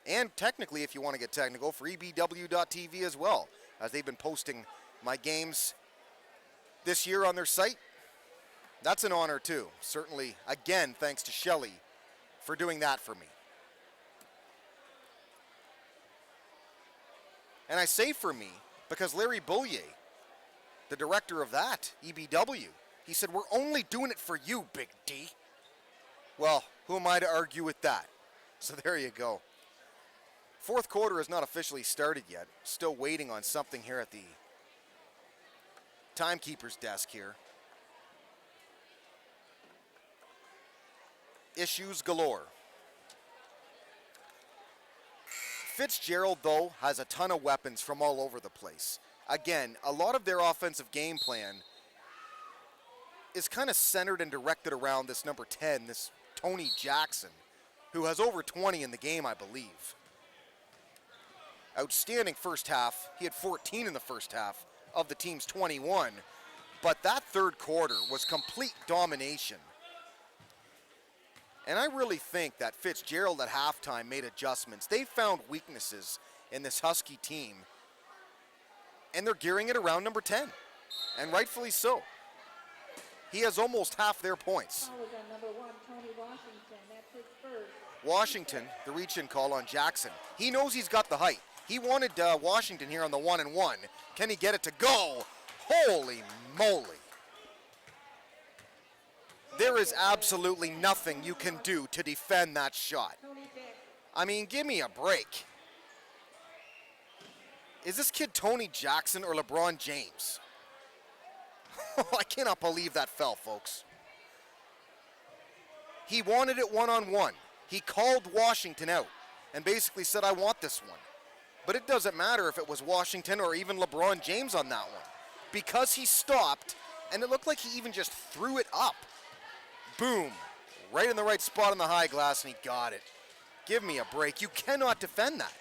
And technically, if you want to get technical, for EBW.TV as well, as they've been posting my games this year on their site. That's an honor too. Certainly, again, thanks to Shelley for doing that for me. And I say for me because Larry Boulier, the director of that, EBW, he said, we're only doing it for you, Big D. Well, who am I to argue with that? So there you go. Fourth quarter has not officially started yet. Still waiting on something here at the timekeeper's desk here. Issues galore. Fitzgerald, though, has a ton of weapons from all over the place. Again, a lot of their offensive game plan is kind of centered and directed around this number 10, this Tony Jackson, who has over 20 in the game, I believe. Outstanding first half. He had 14 in the first half of the team's 21. But that third quarter was complete domination. And I really think that Fitzgerald at halftime made adjustments. They found weaknesses in this Husky team. And they're gearing it around number 10. And rightfully so. He has almost half their points. Foul is on number 1, Tony Washington. That's his first. Washington, the reach-in call on Jackson. He knows he's got the height. He wanted Washington here on the 1-and-1. Can he get it to go? Holy moly. There is absolutely nothing you can do to defend that shot. I mean, give me a break. Is this kid Tony Jackson or LeBron James? I cannot believe that fell, folks. He wanted it one-on-one. He called Washington out and basically said, I want this one. But it doesn't matter if it was Washington or even LeBron James on that one, because he stopped, and it looked like he even just threw it up. Boom, right in the right spot on the high glass, and he got it. Give me a break. You cannot defend that.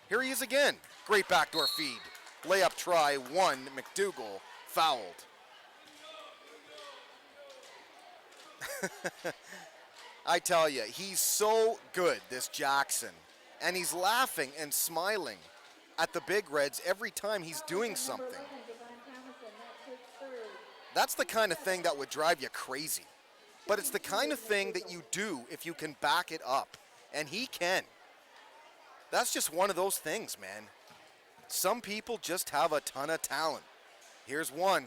Here he is again. Great backdoor feed. Layup try, 1, McDougal, fouled. I tell you, he's so good, this Jackson. And he's laughing and smiling at the Big Reds every time he's doing something. That's the kind of thing that would drive you crazy. But it's the kind of thing that you do if you can back it up. And he can. That's just one of those things, man. Some people just have a ton of talent. Here's one.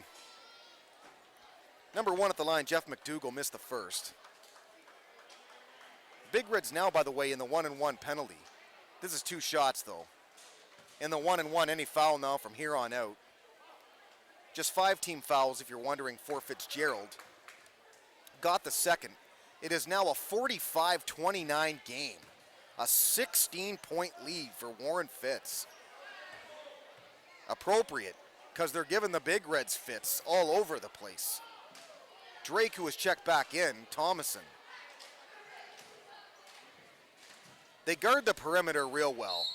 Number 1 at the line, Jeff McDougal, missed the first. Big Reds now, by the way, in the 1-and-1 penalty. This is 2 shots, though. In the 1-and-1, any foul now from here on out. Just 5 team fouls, if you're wondering, for Fitzgerald. Got the second. It is now a 45-29 game. A 16-point lead for Warren Fitz. Appropriate, because they're giving the Big Reds fits all over the place. Drake, who was checked back in, Thomason. They guard the perimeter real well.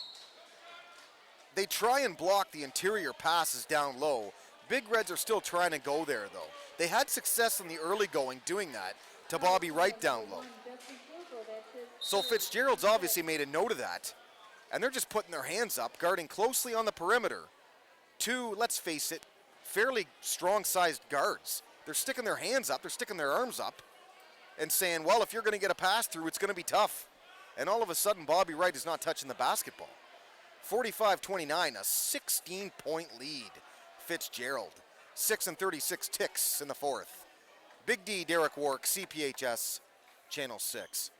They try and block the interior passes down low. Big Reds are still trying to go there, though. They had success in the early going doing that to Bobby Wright down low. So Fitzgerald's obviously made a note of that, and they're just putting their hands up, guarding closely on the perimeter. 2, let's face it, fairly strong-sized guards. They're sticking their hands up, they're sticking their arms up, and saying, well, if you're going to get a pass through, it's going to be tough. And all of a sudden, Bobby Wright is not touching the basketball. 45-29, a 16-point lead. Fitzgerald, 6 and 36 ticks in the fourth. Big D, Derek Wark, CPHS, Channel 6.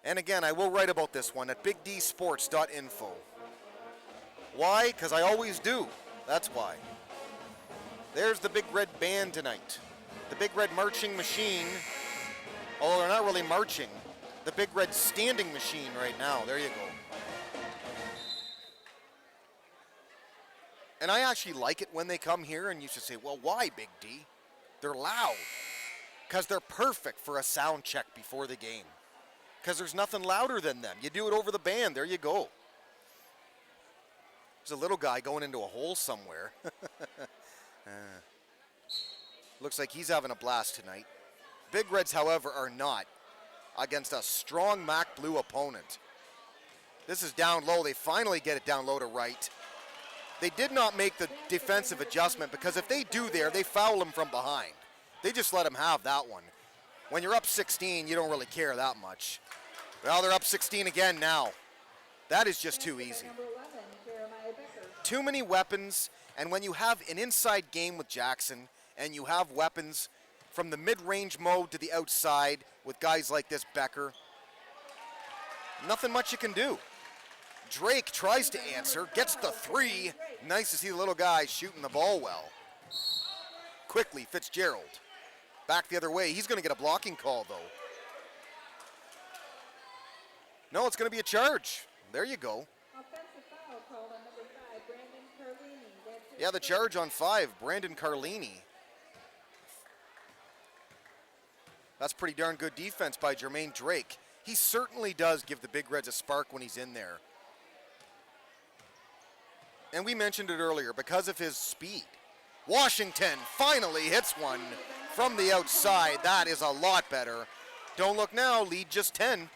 And again, I will write about this one at bigdsports.info. Why? Because I always do. That's why. There's the Big Red Band tonight. The Big Red Marching Machine. Although they're not really marching. The Big Red Standing Machine right now. There you go. And I actually like it when they come here, and you should say, well, why, Big D? They're loud. Because they're perfect for a sound check before the game. Because there's nothing louder than them. You do it over the band. There you go. There's a little guy going into a hole somewhere. Looks like he's having a blast tonight. Big Reds, however, are not against a strong Mac Blue opponent. This is down low. They finally get it down low to right. They did not make the defensive adjustment because if they do there, they foul him from behind. They just let him have that one. When you're up 16, you don't really care that much. Well, they're up 16 again now. That is just too easy. Too many weapons, and when you have an inside game with Jackson, and you have weapons from the mid-range mode to the outside with guys like this Becker, nothing much you can do. Drake tries to answer, gets the three. Nice to see the little guy shooting the ball well. Quickly, Fitzgerald. Back the other way. He's going to get a blocking call, though. No, it's going to be a charge. There you go. Offensive foul called on number 5, Brandon Carlini. Yeah, the charge on 5, Brandon Carlini. That's pretty darn good defense by Jermaine Drake. He certainly does give the Big Reds a spark when he's in there. And we mentioned it earlier, because of his speed. Washington finally hits one from the outside. That is a lot better. Don't look now, lead just 10.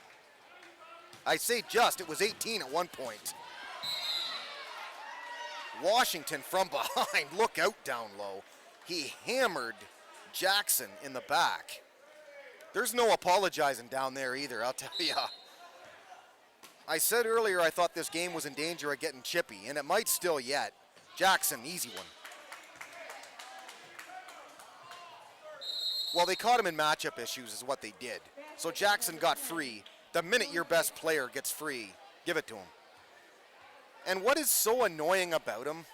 I say just, it was 18 at one point. Washington from behind, look out down low. He hammered Jackson in the back. There's no apologizing down there either, I'll tell you. I said earlier I thought this game was in danger of getting chippy, and it might still yet. Jackson, easy one. Well, they caught him in matchup issues is what they did. So Jackson got free. The minute your best player gets free, give it to him. And what is so annoying about him,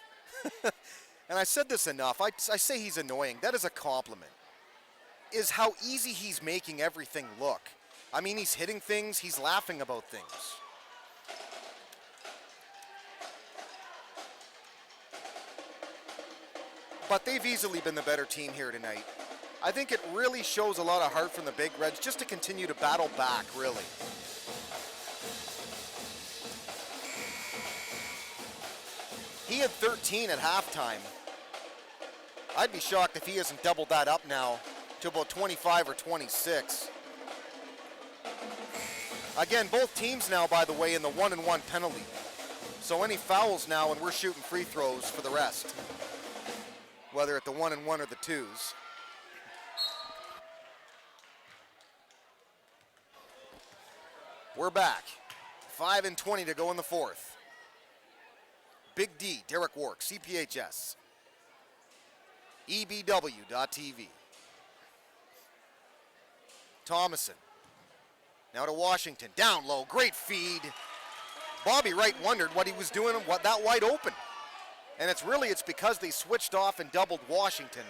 and I said this enough, I say he's annoying, that is a compliment, is how easy he's making everything look. I mean, he's hitting things, he's laughing about things. But they've easily been the better team here tonight. I think it really shows a lot of heart from the Big Reds just to continue to battle back, really. He had 13 at halftime. I'd be shocked if he hasn't doubled that up now to about 25 or 26. Again, both teams now, by the way, in the 1-and-1 penalty. So any fouls now, and we're shooting free throws for the rest, whether at the 1-and-1 or the 2s. We're back. 5:20 to go in the fourth. Big D, Derek Wark, CPHS, EBW.TV. Thomason. Now to Washington. Down low. Great feed. Bobby Wright wondered what he was doing that wide open. And it's because they switched off and doubled Washington,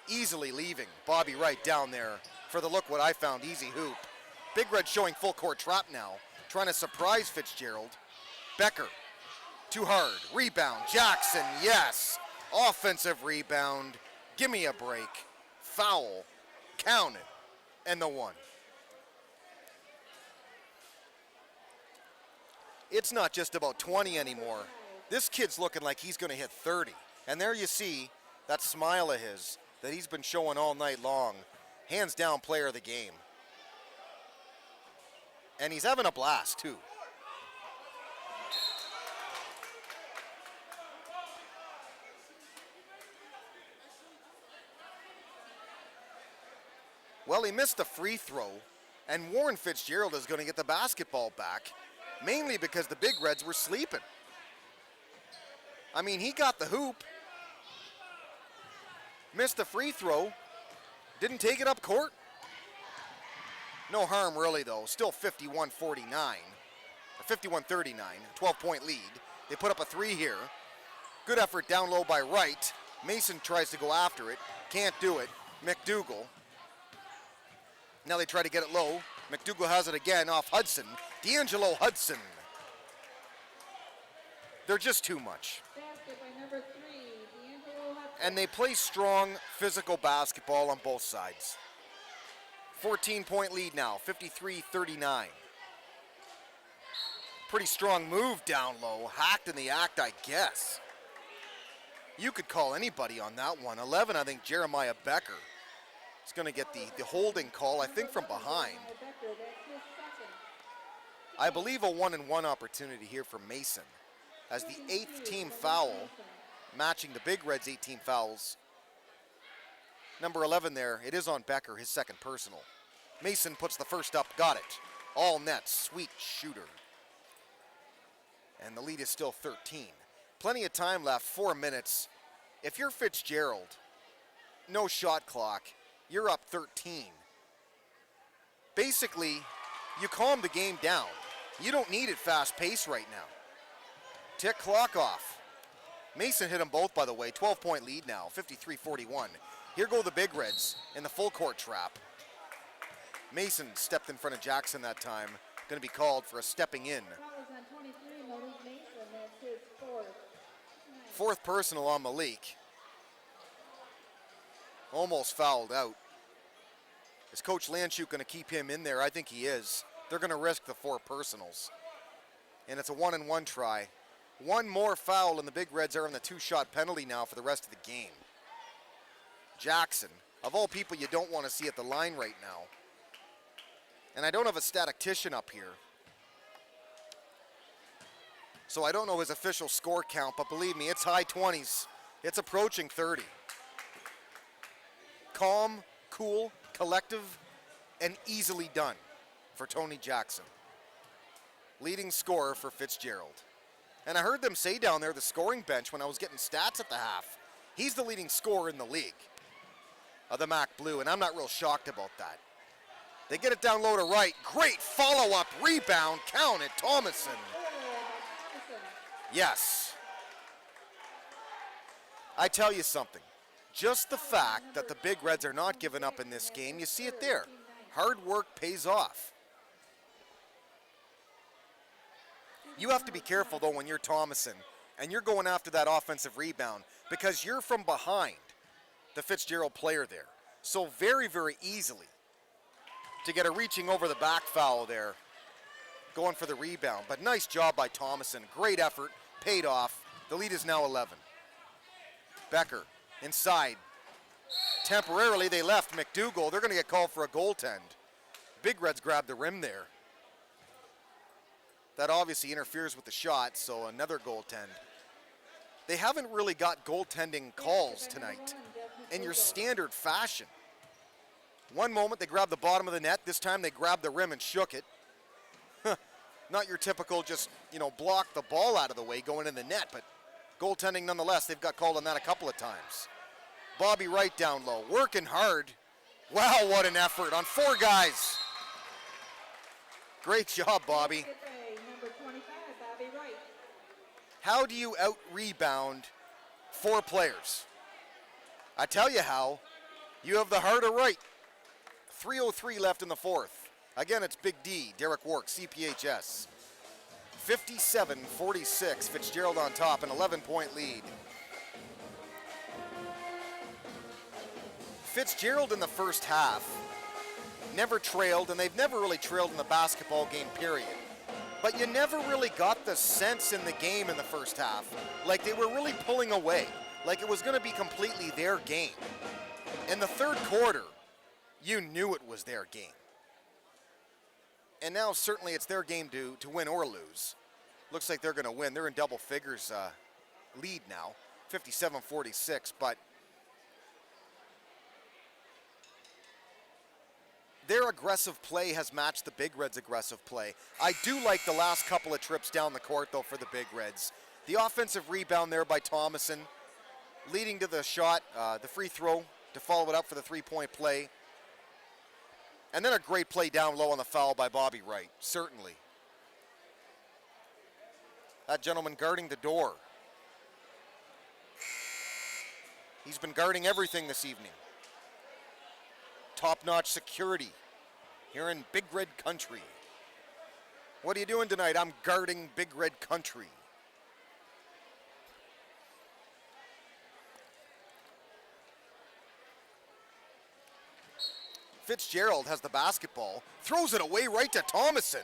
easily leaving Bobby Wright down there for the look what I found easy hoop. Big Red showing full court trap now, trying to surprise Fitzgerald. Becker, too hard, rebound, Jackson, yes. Offensive rebound, give me a break. Foul, count it, and the one. It's not just about 20 anymore. This kid's looking like he's gonna hit 30. And there you see that smile of his that he's been showing all night long. Hands down player of the game. And he's having a blast too. Well, he missed the free throw, and Warren Fitzgerald is going to get the basketball back, mainly because the Big Reds were sleeping. I mean, he got the hoop, missed the free throw, Didn't take it up court. No harm really though, still 51-49, or 51-39, 12-point lead. They put up a three here. Good effort down low by Wright. Mason tries to go after it, can't do it. McDougall. Now they try to get it low. McDougall has it again off Hudson. D'Angelo Hudson. They're just too much. Basket by number 3, D'Angelo Hudson. And they play strong physical basketball on both sides. 14-point lead now, 53-39. Pretty strong move down low. Hacked in the act, I guess. You could call anybody on that one. 11, I think Jeremiah Becker is going to get the holding call, I think from behind. I believe a 1-and-1 opportunity here for Mason as the 8th team foul, matching the Big Reds' 18 fouls. Number 11 there, it is on Becker, his second personal. Mason puts the first up, got it. All net, sweet shooter. And the lead is still 13. Plenty of time left, 4 minutes. If you're Fitzgerald, no shot clock, you're up 13. Basically, you calm the game down. You don't need it fast pace right now. Tick clock off. Mason hit them both, by the way. 12-point lead now, 53-41. Here go the Big Reds in the full court trap. Mason stepped in front of Jackson that time. Going to be called for a stepping in. Foul is on 23, Malik Mason. That's his fourth. Fourth personal on Malik. Almost fouled out. Is Coach Landshuk going to keep him in there? I think he is. They're going to risk the 4 personals. And it's a 1-and-1 try. One more foul and the Big Reds are on the 2-shot penalty now for the rest of the game. Jackson, of all people you don't want to see at the line right now. And I don't have a statistician up here, so I don't know his official score count, but believe me, it's high 20s. It's approaching 30. Calm, cool, collective, and easily done for Tony Jackson. Leading scorer for Fitzgerald. And I heard them say down there, the scoring bench, when I was getting stats at the half, he's the leading scorer in the league of the MAC Blue, and I'm not real shocked about that. They get it down low to Wright. Great follow-up rebound. Count it, Thomason. Yes. I tell you something. Just the fact that the Big Reds are not giving up in this game, you see it there. Hard work pays off. You have to be careful, though, when you're Thomason and you're going after that offensive rebound because you're from behind the Fitzgerald player there. So very, very easily to get a reaching over the back foul there, going for the rebound. But nice job by Thomason. Great effort, paid off. The lead is now 11. Becker inside. Temporarily they left McDougall. They're going to get called for a goaltend. Big Reds grabbed the rim there. That obviously interferes with the shot, so another goaltend. They haven't really got goaltending calls tonight in your standard fashion. One moment they grabbed the bottom of the net. This time they grabbed the rim and shook it. Not your typical just, block the ball out of the way going in the net, but goaltending nonetheless. They've got called on that a couple of times. Bobby Wright down low, working hard. Wow, what an effort on 4 guys. Great job, Bobby. Number 25, Bobby Wright. How do you out-rebound 4 players? I tell you how. You have the heart of Wright. 3:03 left in the fourth. Again, it's Big D, Derek Wark, CPHS. 57-46, Fitzgerald on top, an 11-point lead. Fitzgerald in the first half never trailed, and they've never really trailed in the basketball game, period. But you never really got the sense in the game in the first half, like they were really pulling away, like it was going to be completely their game. In the third quarter, you knew it was their game. And now certainly it's their game to win or lose. Looks like they're going to win. They're in double figures lead now, 57-46, but their aggressive play has matched the Big Reds' aggressive play. I do like the last couple of trips down the court, though, for the Big Reds. The offensive rebound there by Thomason, leading to the shot, the free throw to follow it up for the three-point play. And then a great play down low on the foul by Bobby Wright, certainly. That gentleman guarding the door. He's been guarding everything this evening. Top-notch security here in Big Red Country. What are you doing tonight? I'm guarding Big Red Country. Fitzgerald has the basketball, throws it away right to Thomason.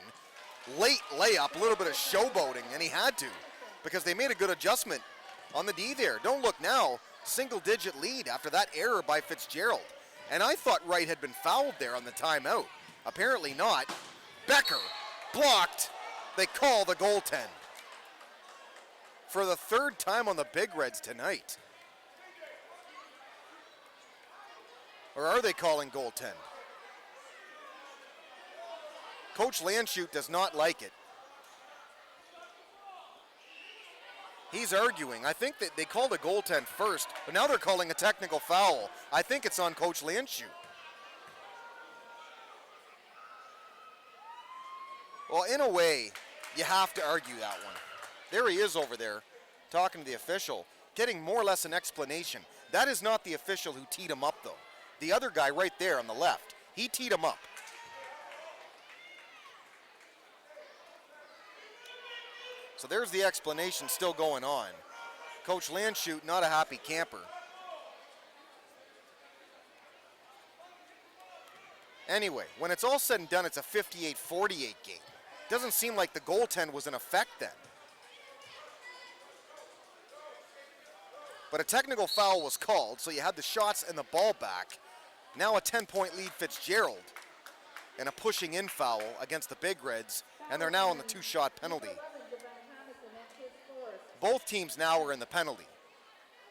Late layup, a little bit of showboating, and he had to because they made a good adjustment on the D there. Don't look now, single-digit lead after that error by Fitzgerald. And I thought Wright had been fouled there on the timeout. Apparently not. Becker blocked. They call the goaltend. For the third time on the Big Reds tonight. Or are they calling goaltend? Coach Landshut does not like it. He's arguing. I think that they called a goaltend first, but now they're calling a technical foul. I think it's on Coach Landshut. Well, in a way, you have to argue that one. There he is over there, talking to the official, getting more or less an explanation. That is not the official who teed him up, though. The other guy right there on the left, he teed him up. So there's the explanation still going on. Coach Landshut, not a happy camper. Anyway, when it's all said and done, it's a 58-48 game. Doesn't seem like the goaltend was in effect then. But a technical foul was called, so you had the shots and the ball back. Now a 10-point lead Fitzgerald. And a pushing in foul against the Big Reds, and they're now on the two-shot penalty. Both teams now are in the penalty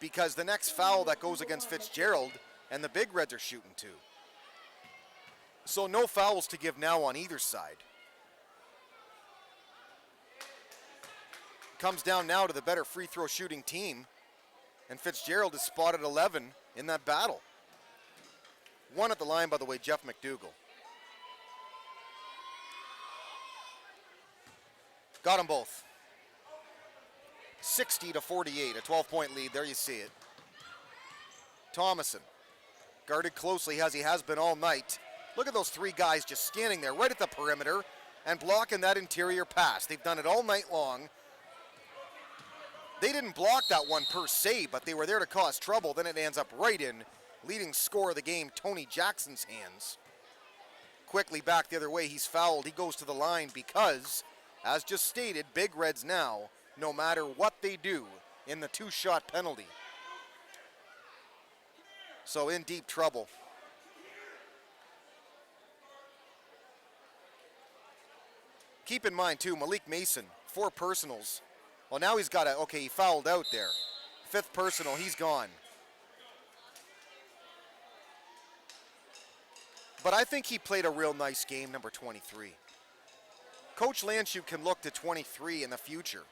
because the next foul that goes against Fitzgerald and the Big Reds are shooting too. So no fouls to give now on either side. Comes down now to the better free throw shooting team, and Fitzgerald is spotted 11 in that battle. One at the line, by the way, Jeff McDougall. Got them both. 60-48, a 12-point lead. There you see it. Thomason, guarded closely as he has been all night. Look at those three guys just standing there right at the perimeter and blocking that interior pass. They've done it all night long. They didn't block that one per se, but they were there to cause trouble. Then it ends up right in leading scorer of the game, Tony Jackson's hands. Quickly back the other way, he's fouled. He goes to the line because, as just stated, Big Reds now, no matter what they do, in the two-shot penalty. So in deep trouble. Keep in mind, too, Malik Mason, 4 personals. Well, now he's got a, okay, he fouled out there. 5th personal, he's gone. But I think he played a real nice game, number 23. Coach Landshut can look to 23 in the future.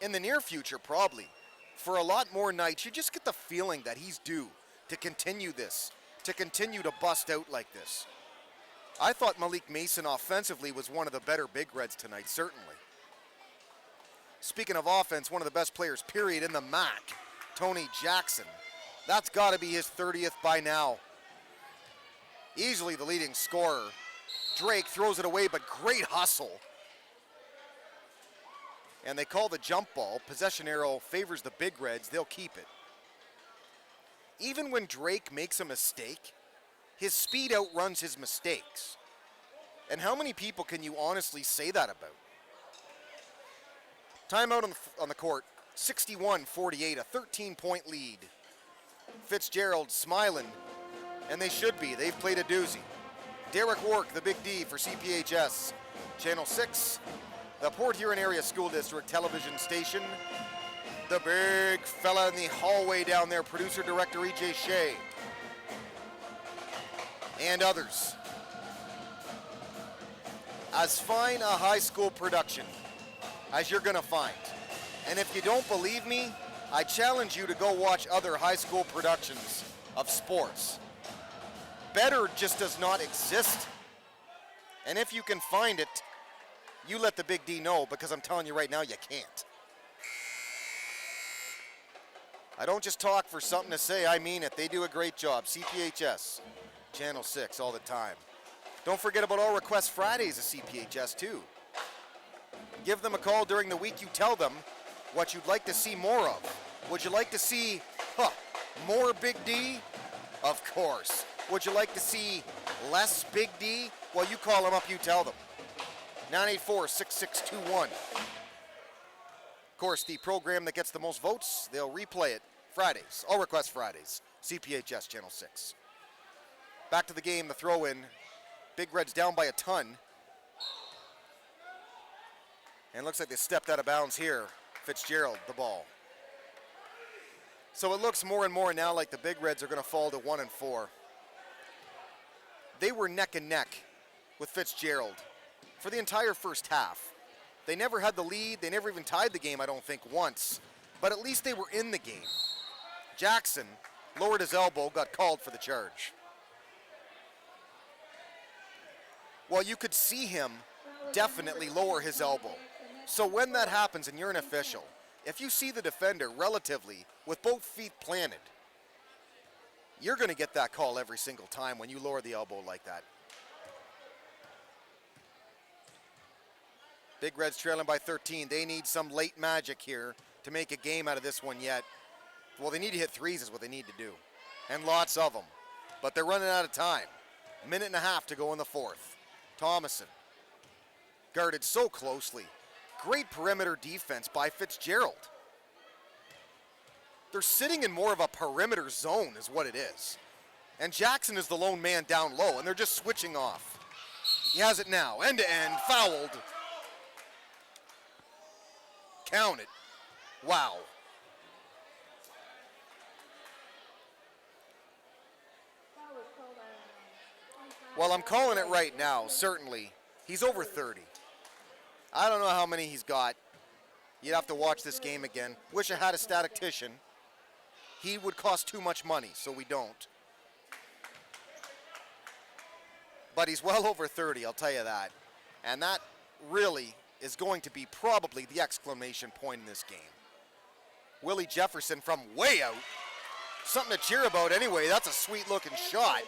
In the near future, probably. For a lot more nights, you just get the feeling that he's due to continue this, to continue to bust out like this. I thought Malik Mason offensively was one of the better Big Reds tonight, certainly. Speaking of offense, one of the best players, period, in the MAC, Tony Jackson. That's got to be his 30th by now. Easily the leading scorer. Drake throws it away, but great hustle. And they call the jump ball. Possession arrow favors the Big Reds. They'll keep it. Even when Drake makes a mistake, his speed outruns his mistakes. And how many people can you honestly say that about? Timeout on the court. 61-48, a 13-point lead. Fitzgerald smiling, and they should be. They've played a doozy. Derek Work, the Big D for CPHS. Channel 6, the Port Huron Area School District television station. The big fella in the hallway down there, producer-director E.J. Shea. And others. As fine a high school production as you're going to find. And if you don't believe me, I challenge you to go watch other high school productions of sports. Better just does not exist. And if you can find it, you let the Big D know, because I'm telling you right now, you can't. I don't just talk for something to say, I mean it. They do a great job. CPHS, Channel 6 all the time. Don't forget about All Request Fridays at CPHS too. Give them a call during the week. You tell them what you'd like to see more of. Would you like to see more Big D? Of course. Would you like to see less Big D? Well, you call them up, you tell them. 984-6621. Of course, the program that gets the most votes, they'll replay it Fridays, All Request Fridays, CPHS Channel 6. Back to the game, the throw-in. Big Reds down by a ton. And looks like they stepped out of bounds here. Fitzgerald, the ball. So it looks more and more now like the Big Reds are going to fall to 1-4. They were neck and neck with Fitzgerald for the entire first half. They never had the lead. They never even tied the game, I don't think, once. But at least they were in the game. Jackson lowered his elbow, got called for the charge. Well, you could see him definitely lower his elbow. So when that happens and you're an official, if you see the defender relatively with both feet planted, you're going to get that call every single time when you lower the elbow like that. Big Reds trailing by 13. They need some late magic here to make a game out of this one yet. Well, they need to hit threes is what they need to do. And lots of them. But they're running out of time. A minute and a half to go in the fourth. Thomason guarded so closely. Great perimeter defense by Fitzgerald. They're sitting in more of a perimeter zone is what it is. And Jackson is the lone man down low, and they're just switching off. He has it now, end to end, fouled. Count it. Wow. Well, I'm calling it right now, certainly. He's over 30. I don't know how many he's got. You'd have to watch this game again. Wish I had a statistician. He would cost too much money, so we don't. But he's well over 30, I'll tell you that. And that really is going to be probably the exclamation point in this game. Willie Jefferson from way out. Something to cheer about anyway. That's a sweet-looking shot.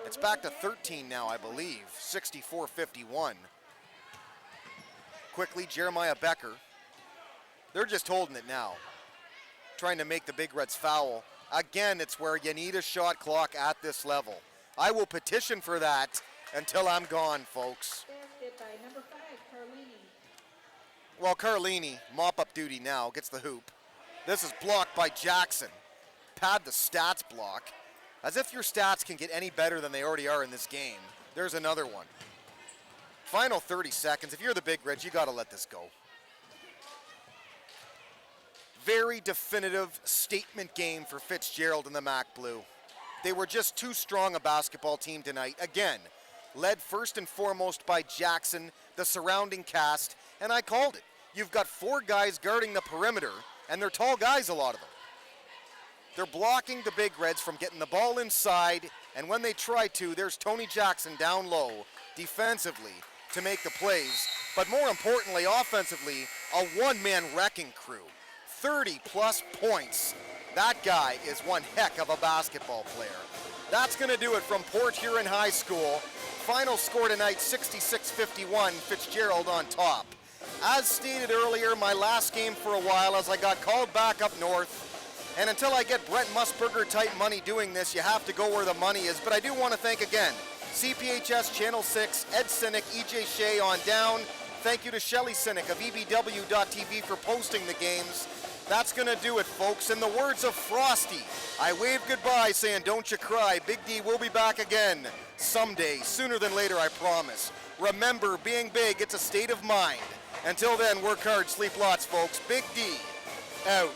It's back to 13 now, I believe. 64-51. Quickly, Jeremiah Becker. They're just holding it now. Trying to make the Big Reds foul. Again, it's where you need a shot clock at this level. I will petition for that until I'm gone, folks. Basket by number 5, Carlini. Well, Carlini, mop-up duty now, gets the hoop. This is blocked by Jackson. Pad the stats block. As if your stats can get any better than they already are in this game. There's another one. Final 30 seconds. If you're the Big Reds, you got to let this go. Very definitive statement game for Fitzgerald and the Mac Blue. They were just too strong a basketball team tonight. Again, led first and foremost by Jackson, the surrounding cast, and I called it. You've got 4 guys guarding the perimeter, and they're tall guys, a lot of them. They're blocking the Big Reds from getting the ball inside, and when they try to, there's Tony Jackson down low defensively to make the plays, but more importantly, offensively, a one-man wrecking crew. 30-plus points. That guy is one heck of a basketball player. That's going to do it from Port Huron High School. Final score tonight, 66-51, Fitzgerald on top. As stated earlier, my last game for a while as I got called back up north. And until I get Brent Musburger type money doing this, you have to go where the money is. But I do want to thank again CPHS Channel 6, Ed Sinek, EJ Shea on down. Thank you to Shelly Sinek of EBW.TV for posting the games. That's going to do it, folks. In the words of Frosty, I wave goodbye saying, don't you cry. Big D will be back again someday, sooner than later, I promise. Remember, being big, it's a state of mind. Until then, work hard, sleep lots, folks. Big D, out.